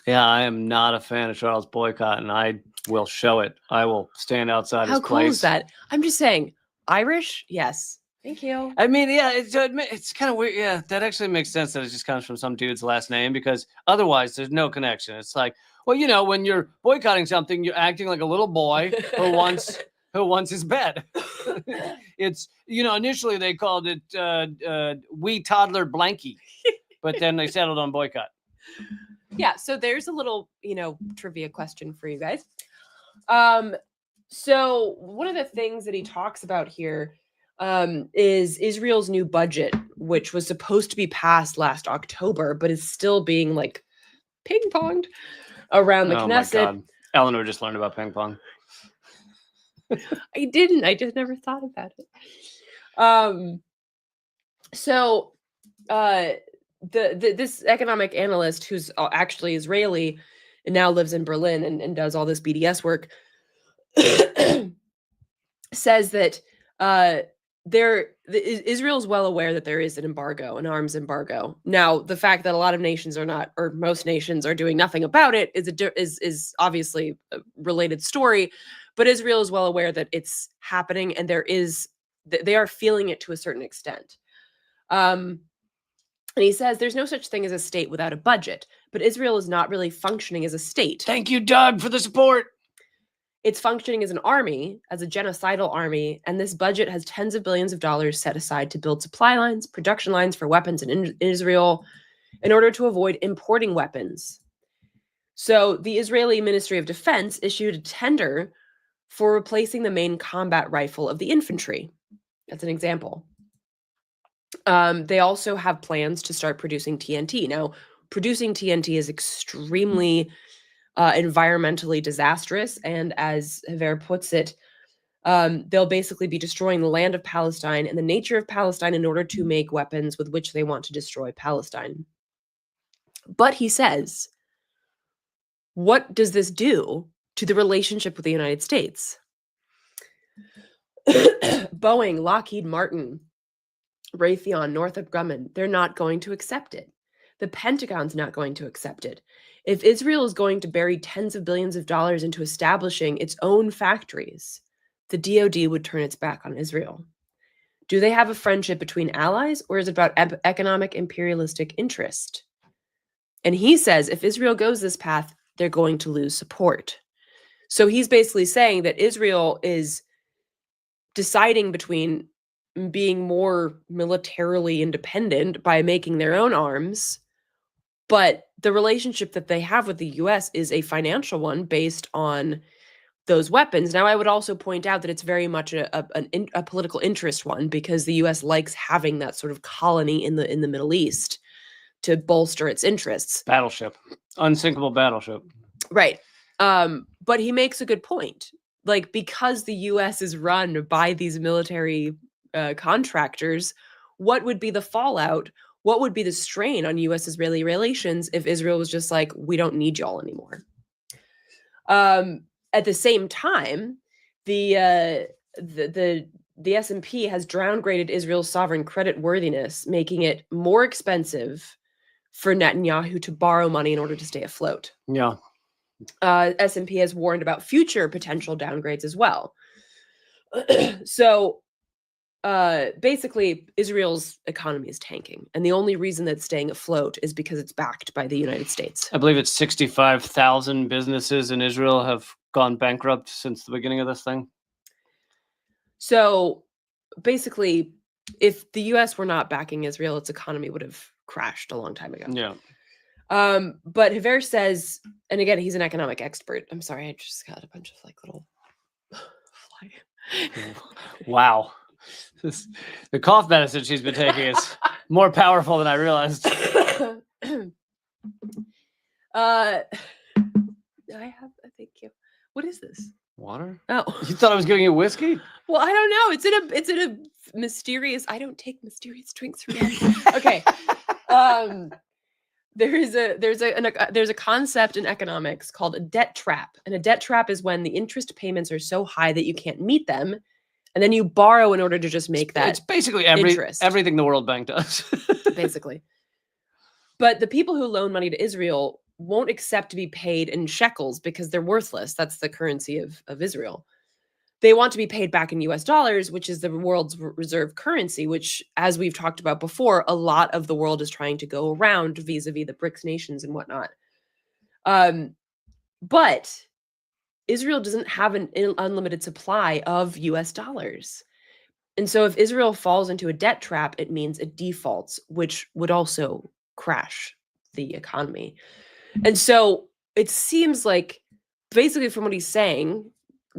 Yeah, I am not a fan of Charles Boycott, and I will show it. I will stand outside his place. How cool is that? I'm just saying, Irish, yes. Thank you. I mean, yeah, it's kind of weird. Yeah, that actually makes sense that it just comes from some dude's last name because otherwise there's no connection. It's like, well, when you're boycotting something, you're acting like a little boy who wants his bed. It's, initially they called it wee toddler blankie, but then they settled on boycott. Yeah, so there's a little, trivia question for you guys. So one of the things that he talks about here is Israel's new budget, which was supposed to be passed last October, but is still being ping-ponged around the Knesset. My God. Eleanor just learned about ping pong. I didn't. I just never thought about it. This economic analyst, who's actually Israeli, and now lives in Berlin and does all this BDS work, says that Israel is well aware that there is an embargo, an arms embargo. Now, the fact that a lot of nations are not, or most nations are doing nothing about it, is obviously a related story. But Israel is well aware that it's happening, and they are feeling it to a certain extent. And he says there's no such thing as a state without a budget, but Israel is not really functioning as a state. Thank you, Doug, for the support. It's functioning as an army, as a genocidal army, and this budget has tens of billions of dollars set aside to build supply lines, production lines for weapons in Israel in order to avoid importing weapons. So the Israeli Ministry of Defense issued a tender for replacing the main combat rifle of the infantry. That's an example. They also have plans to start producing TNT. Now, producing TNT is extremely environmentally disastrous, and as Haver puts it, they'll basically be destroying the land of Palestine and the nature of Palestine in order to make weapons with which they want to destroy Palestine. But he says, what does this do to the relationship with the United States? Boeing, Lockheed Martin, Raytheon, Northrop Grumman, they're not going to accept it. The Pentagon's not going to accept it. If Israel is going to bury tens of billions of dollars into establishing its own factories, the DOD would turn its back on Israel. Do they have a friendship between allies, or is it about economic imperialistic interest? And he says if Israel goes this path, they're going to lose support. So he's basically saying that Israel is deciding between being more militarily independent by making their own arms, but the relationship that they have with the US is a financial one based on those weapons. Now, I would also point out that it's very much a political interest one, because the US likes having that sort of colony in the Middle East to bolster its interests. Battleship. Unsinkable battleship. Right. But he makes a good point. Like, because the US is run by these military contractors, what would be the fallout? What would be the strain on US-Israeli relations if Israel was just like, we don't need y'all anymore? At the same time, the S&P has downgraded Israel's sovereign credit worthiness, making it more expensive for Netanyahu to borrow money in order to stay afloat. Yeah. S&P has warned about future potential downgrades as well. So basically, Israel's economy is tanking, and the only reason that's staying afloat is because it's backed by the United States. I believe it's 65,000 businesses in Israel have gone bankrupt since the beginning of this thing. So basically, if the US were not backing Israel, its economy would have crashed a long time ago. Yeah. But Haver says, and again, he's an economic expert. I'm sorry, I just got a bunch of like little fly. Wow. The cough medicine she's been taking is more powerful than I realized. I have, thank you. What is this? Water? Oh, You thought I was giving you whiskey? well, I don't know. It's in a mysterious. I don't take mysterious drinks from them. Okay. There's a concept in economics called a debt trap, and a debt trap is when the interest payments are so high that you can't meet them, and then you borrow in order to just make that. It's basically interest. everything the World Bank does. Basically. But the people who loan money to Israel won't accept to be paid in shekels because they're worthless. That's the currency of Israel. They want to be paid back in US dollars, which is the world's reserve currency, which, as we've talked about before, a lot of the world is trying to go around vis-a-vis the BRICS nations and whatnot. But Israel doesn't have an unlimited supply of US dollars. And so if Israel falls into a debt trap, it means it defaults, which would also crash the economy. And so it seems like, basically from what he's saying,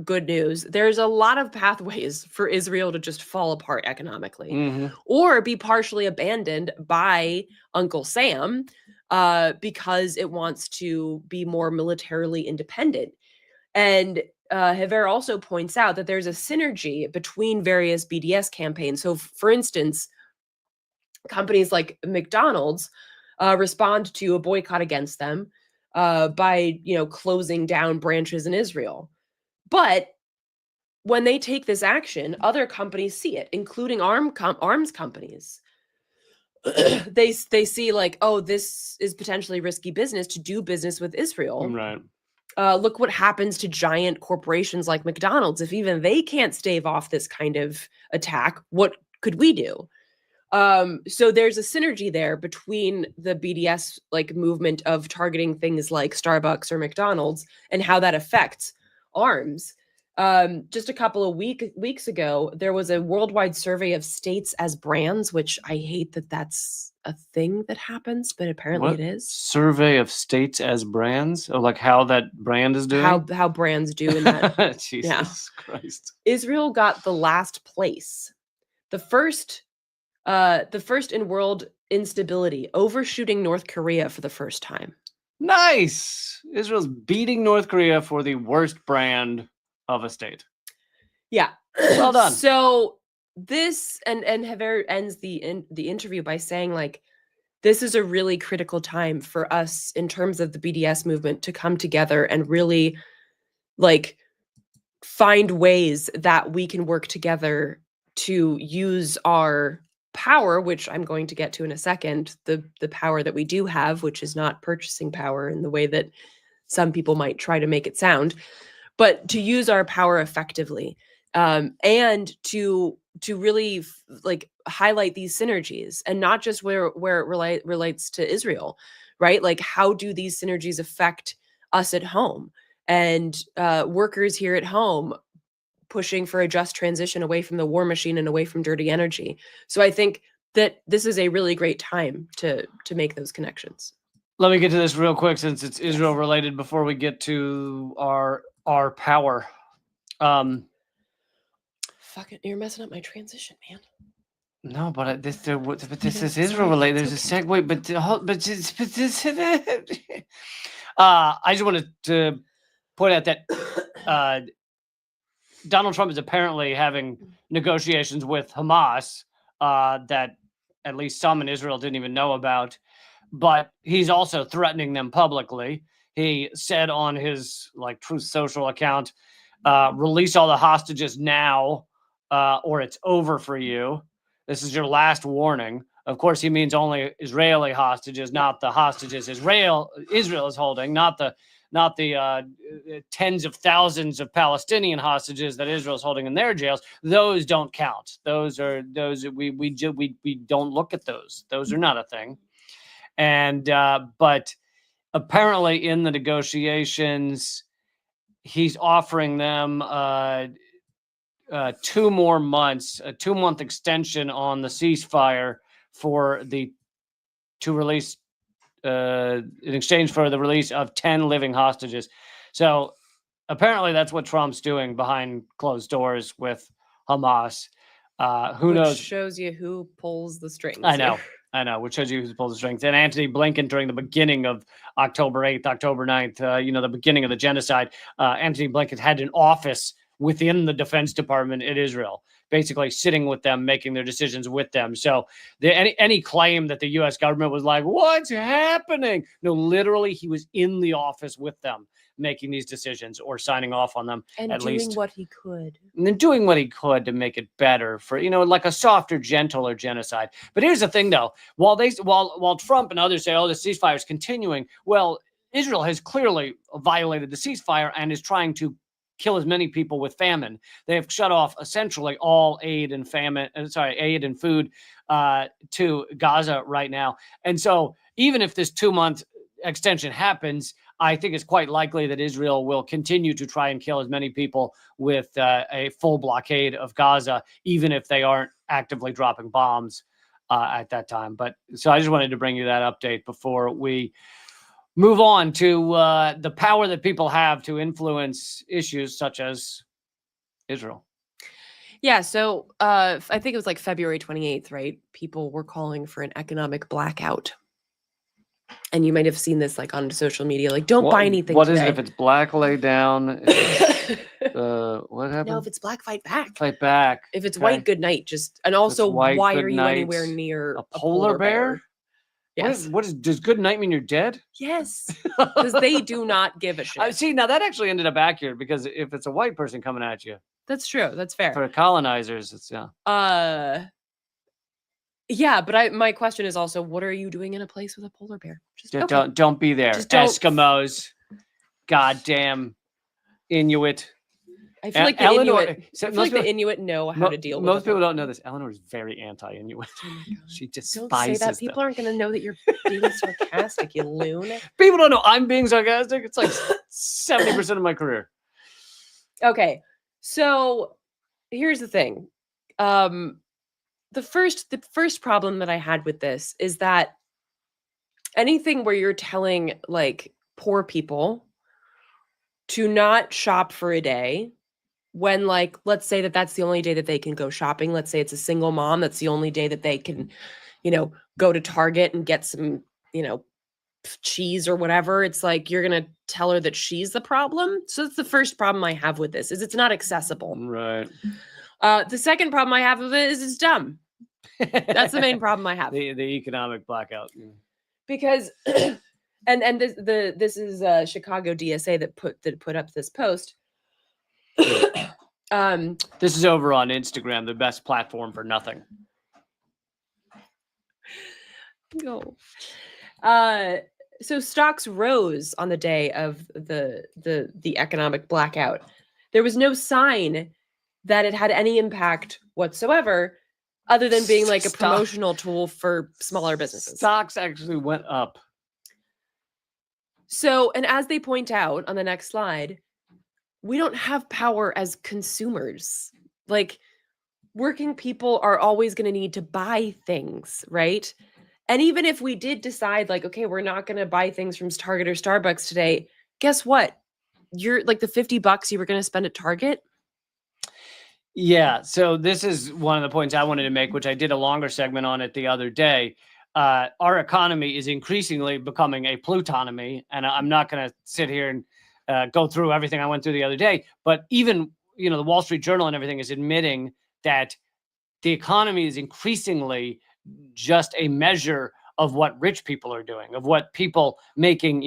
good news, there's a lot of pathways for Israel to just fall apart economically, or be partially abandoned by Uncle Sam because it wants to be more militarily independent. And Haver also points out that there's a synergy between various BDS campaigns. So, for instance, companies like McDonald's respond to a boycott against them by closing down branches in Israel. But when they take this action, other companies see it, including arms companies. they see like, oh, this is potentially risky business to do business with Israel. Right. Look what happens to giant corporations like McDonald's. If even they can't stave off this kind of attack, what could we do? So there's a synergy there between the BDS like movement of targeting things like Starbucks or McDonald's and how that affects arms. Just a couple of weeks ago, there was a worldwide survey of states as brands, which I hate that that's a thing that happens, but apparently What? it is. Survey of states as brands, or like how that brand is doing. How brands do in that. Jesus Christ. Israel got the last place. The first in world instability, overshooting North Korea for the first time. Nice. Israel's beating North Korea for the worst brand of a state. Yeah. Well done. So this and Javier ends the interview by saying like, this is a really critical time for us in terms of the BDS movement to come together and really like find ways that we can work together to use our power, which I'm going to get to in a second, the power that we do have, which is not purchasing power in the way that some people might try to make it sound, but to use our power effectively, and to really like highlight these synergies, and not just where it relates to Israel, right? Like, how do these synergies affect us at home and workers here at home pushing for a just transition away from the war machine and away from dirty energy? So I think that this is a really great time to make those connections. Let me get to this real quick since it's Israel related before we get to our power. Fucking, you're messing up my transition, man. No, but this is Israel related. There's a segue, but this. I just wanted to point out that Donald Trump is apparently having negotiations with Hamas that at least some in Israel didn't even know about, but he's also threatening them publicly. He said on his Truth Social account, release all the hostages now or it's over for you. This is your last warning. Of course, he means only Israeli hostages, not the hostages Israel is holding, not the tens of thousands of Palestinian hostages that Israel is holding in their jails. Those don't count. Those we don't look at those. Those are not a thing. And but apparently in the negotiations, he's offering them 2 more months, a 2-month extension on the ceasefire to release in exchange for the release of 10 living hostages. So apparently that's what Trump's doing behind closed doors with Hamas. Who knows? Shows you who pulls the strings. I know, which shows you who pulls the strings. And Antony Blinken, during the beginning of October 8th, October 9th, the beginning of the genocide, Antony Blinken had an office within the Defense Department in Israel, basically sitting with them, making their decisions with them. So any claim that the U.S. government was like, what's happening? No, literally, he was in the office with them, making these decisions or signing off on them, and at doing least. What he could. And then doing what he could to make it better for, like a softer, gentler genocide. But here's the thing, though. While Trump and others say, oh, the ceasefire is continuing, well, Israel has clearly violated the ceasefire and is trying to kill as many people with famine. They have shut off essentially all aid and food to Gaza right now. And so even if this 2-month extension happens, I think it's quite likely that Israel will continue to try and kill as many people with a full blockade of Gaza, even if they aren't actively dropping bombs at that time. But so I just wanted to bring you that update before we move on to the power that people have to influence issues such as Israel. Yeah, so I think it was like February 28th, right? People were calling for an economic blackout. And you might have seen this on social media, don't buy anything What today. is it if it's black, lay down? What happened? No, if it's black, fight back. Fight back. If it's white, good night. And also, why are you anywhere near a polar bear? Yes. Does good night mean you're dead? Yes. Because they do not give a shit. See, now that actually ended up accurate, because if it's a white person coming at you, That's true. That's fair. for colonizers, it's Yeah, but my question is also, what are you doing in a place with a polar bear? Just okay. don't be there. Just don't- Eskimos, goddamn Inuit. I feel like the Eleanor- Inuit. so I feel most like the people- Inuit know how to deal with Most it. people don't know this. Eleanor is very anti-Inuit. Oh my God. She Don't despises say that. People them. aren't going to know that you're being sarcastic, you loon. People don't know I'm being sarcastic. It's like 70% of my career. Okay, so here's the thing. The first problem that I had with this is that anything where you're telling like poor people to not shop for a day, when like let's say that that's the only day that they can go shopping. Let's say it's a single mom, that's the only day that they can, go to Target and get some, cheese or whatever. It's like you're gonna tell her that she's the problem. So that's the first problem I have with this, is it's not accessible. Right. The second problem I have with it is it's dumb. That's the main problem I have. The economic blackout. Because and this is Chicago DSA that put up this post. This is over on Instagram, the best platform for nothing. Go. So stocks rose on the day of the economic blackout. There was no sign that it had any impact whatsoever, other than being like a promotional tool for smaller businesses. Stocks actually went up. So, and as they point out on the next slide, we don't have power as consumers. Like, working people are always going to need to buy things, right? And even if we did decide like, okay, we're not going to buy things from Target or Starbucks today, guess what? You're like the $50 you were going to spend at Target. Yeah. So this is one of the points I wanted to make, which I did a longer segment on it the other day. Our economy is increasingly becoming a plutonomy, and I'm not going to sit here and go through everything I went through the other day. But even, the Wall Street Journal and everything is admitting that the economy is increasingly just a measure of what rich people are doing, of what people making,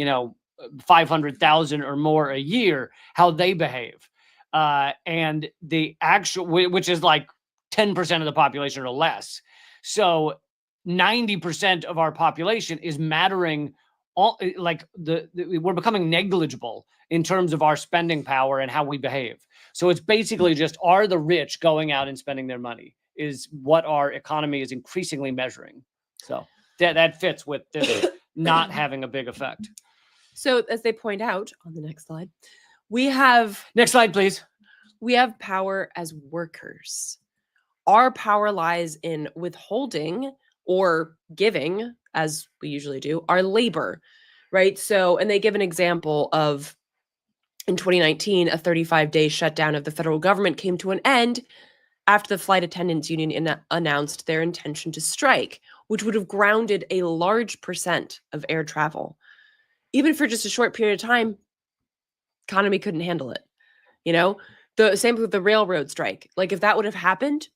500,000 or more a year, how they behave. And the actual, which is like 10% of the population or less. So 90% of our population is mattering. We're becoming negligible in terms of our spending power and how we behave. So it's basically just, are the rich going out and spending their money, is what our economy is increasingly measuring. So that fits with this not having a big effect. So as they point out on the next slide, we have... Next slide, please. We have power as workers. Our power lies in withholding or giving, as we usually do, our labor, right? So, and they give an example of, in 2019, a 35-day shutdown of the federal government came to an end after the Flight Attendants Union announced their intention to strike, which would have grounded a large percent of air travel. Even for just a short period of time, economy couldn't handle it. The same with the railroad strike. Like, if that would have happened,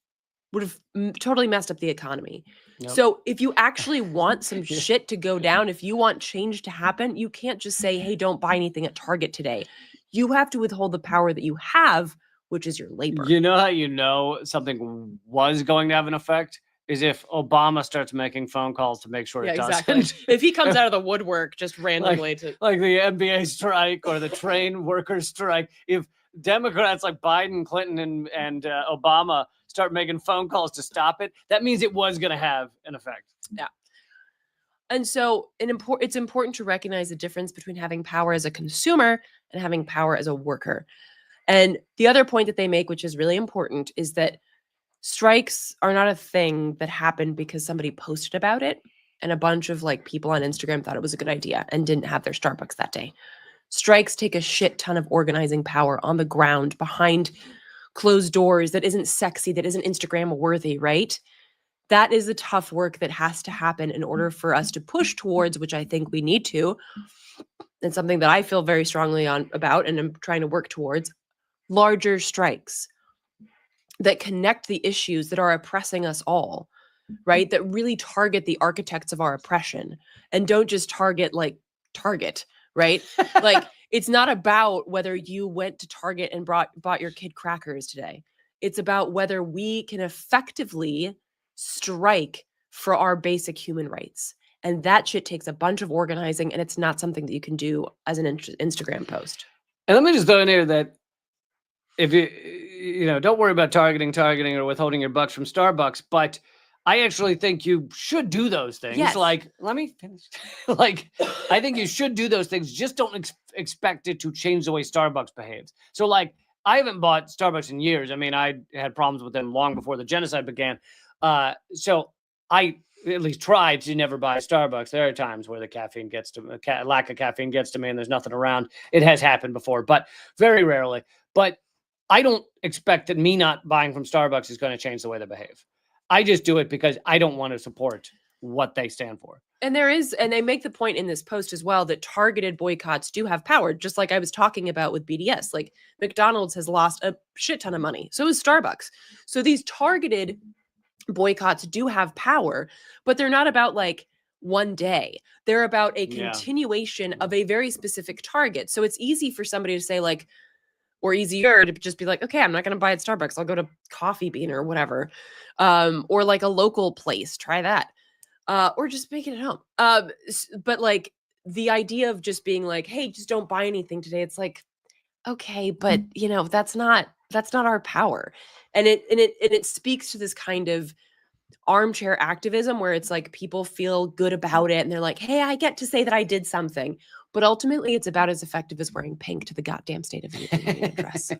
would have totally messed up the economy. Yep. So if you actually want some shit to go down, if you want change to happen, you can't just say, hey, don't buy anything at Target today. You have to withhold the power that you have, which is your labor. You know how something was going to have an effect? Is if Obama starts making phone calls to make sure it doesn't. Exactly. If he comes out of the woodwork just randomly like the NBA strike or the train workers strike, if Democrats like Biden, Clinton, and Obama start making phone calls to stop it, that means it was going to have an effect. Yeah. And so it's important to recognize the difference between having power as a consumer and having power as a worker. And the other point that they make, which is really important, is that strikes are not a thing that happened because somebody posted about it and a bunch of like people on Instagram thought it was a good idea and didn't have their Starbucks that day. Strikes take a shit ton of organizing power on the ground behind closed doors that isn't sexy, that isn't Instagram worthy, right? That is the tough work that has to happen in order for us to push towards, which I think we need to, and something that I feel very strongly about and I'm trying to work towards, larger strikes that connect the issues that are oppressing us all. right? That really target the architects of our oppression and don't just target like Target, right? Like it's not about whether you went to Target and bought your kid crackers today. It's about whether we can effectively strike for our basic human rights. And that shit takes a bunch of organizing, and it's not something that you can do as an Instagram post. And let me just throw in here that if you know, don't worry about targeting or withholding your bucks from Starbucks, but I actually think you should do those things. Yes. Like, let me finish. Like, I think you should do those things. Just don't expect it to change the way Starbucks behaves. So, like, I haven't bought Starbucks in years. I mean, I had problems with them long before the genocide began. So I at least tried to never buy Starbucks. There are times where the caffeine gets to lack of caffeine gets to me, and there's nothing around. It has happened before, but very rarely. But I don't expect that me not buying from Starbucks is going to change the way they behave. I just do it because I don't want to support what they stand for. And they make the point in this post as well that targeted boycotts do have power, just like I was talking about with BDS. Like McDonald's has lost a shit ton of money. So is Starbucks. So these targeted boycotts do have power, but they're not about like one day. They're about a continuation of a very specific target. So it's easy for somebody to say like, or easier to just be like, okay, I'm not going to buy at Starbucks. I'll go to Coffee Bean or whatever. Or like a local place, try that. Or just make it at home. But like the idea of just being like, hey, just don't buy anything today. It's like, okay, but you know, that's not our power. And it speaks to this kind of armchair activism where it's like people feel good about it and they're like, hey, I get to say that I did something. But ultimately, it's about as effective as wearing pink to the goddamn State of the Union address.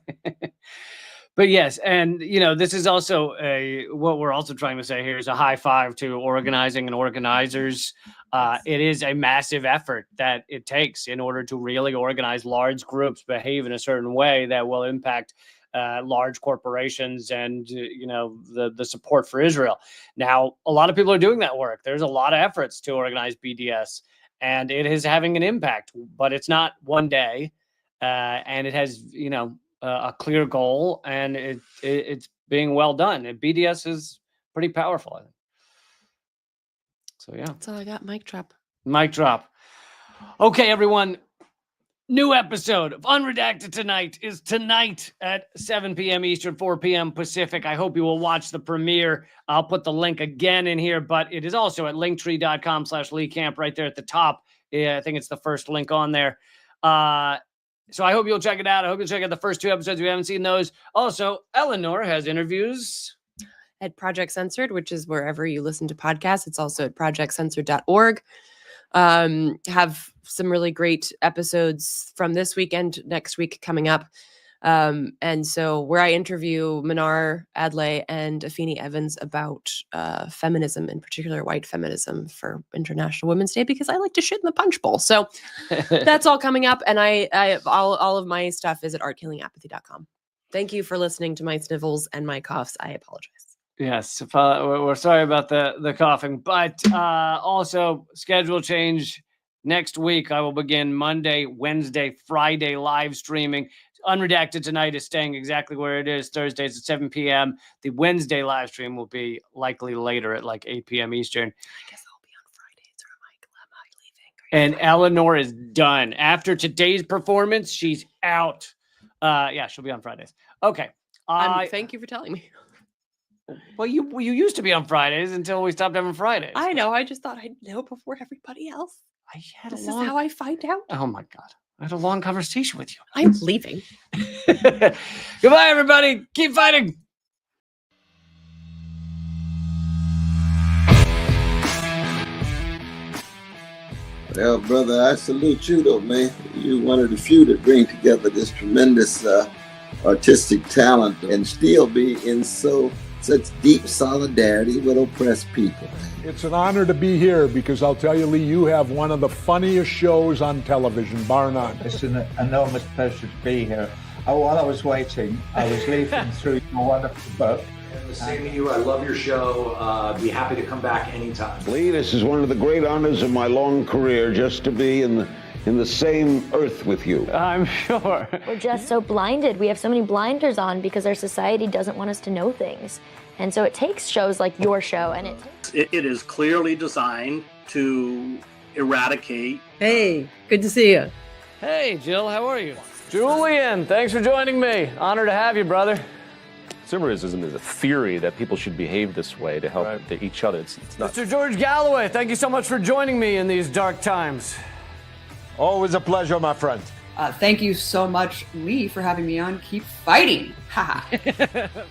But yes, and you know, this is also what we're also trying to say here is a high five to organizing and organizers. It is a massive effort that it takes in order to really organize large groups, behave in a certain way that will impact large corporations and you know the support for Israel. Now, a lot of people are doing that work. There's a lot of efforts to organize BDS. And it is having an impact, but it's not one day. And it has, you know, a clear goal, and it's being well done. And BDS is pretty powerful, I think. So, yeah. That's all I got. Mic drop. Mic drop. Okay, everyone. New episode of Unredacted Tonight is tonight at 7 p.m. Eastern, 4 p.m. Pacific. I hope you will watch the premiere. I'll put the link again in here, but it is also at linktree.com/Lee Camp right there at the top. Yeah, I think it's the first link on there. So I hope you'll check it out. I hope you'll check out the first two episodes if you haven't seen those. Also, Eleanor has interviews at Project Censored, which is wherever you listen to podcasts. It's also at projectcensored.org. Have some really great episodes from this weekend, next week coming up. And so where I interview Manar Adlai and Afeni Evans about feminism, in particular white feminism, for International Women's Day, because I like to shit in the punch bowl. So that's all coming up. And I all of my stuff is at artkillingapathy.com. Thank you for listening to my snivels and my coughs. I apologize. Yes, we're sorry about the coughing, but also schedule change next week. I will begin Monday, Wednesday, Friday live streaming. Unredacted Tonight is staying exactly where it is. Thursdays at 7 p.m. The Wednesday live stream will be likely later at like 8 p.m. Eastern. I guess I'll be on Fridays, or am I leaving? And Eleanor is done. After today's performance, she's out. Yeah, she'll be on Fridays. Okay. Thank you for telling me. Well, you used to be on Fridays until we stopped having Fridays. I know. I just thought I'd know before everybody else. This is how I find out. Oh my God. I had a long conversation with you. I'm leaving. Goodbye, everybody. Keep fighting. Well, brother, I salute you, though, man. You're one of the few that bring together this tremendous artistic talent and still be in such deep solidarity with oppressed people. It's an honor to be here because I'll tell you, Lee, you have one of the funniest shows on television, bar none. It's an enormous pleasure to be here. While I was waiting, I was leafing through your wonderful book. And the same to you. I love your show. Be happy to come back anytime. Lee, this is one of the great honors of my long career, just to be in the same earth with you. I'm sure. We're just so blinded. We have so many blinders on because our society doesn't want us to know things. And so it takes shows like your show and it It is clearly designed to eradicate. Hey, good to see you. Hey, Jill, how are you? Julian, thanks for joining me. Honor to have you, brother. Consumerism is a theory that people should behave this way to help each other. It's not. Mr. George Galloway, thank you so much for joining me in these dark times. Always a pleasure, my friend. Thank you so much, Lee, for having me on. Keep fighting. Ha ha.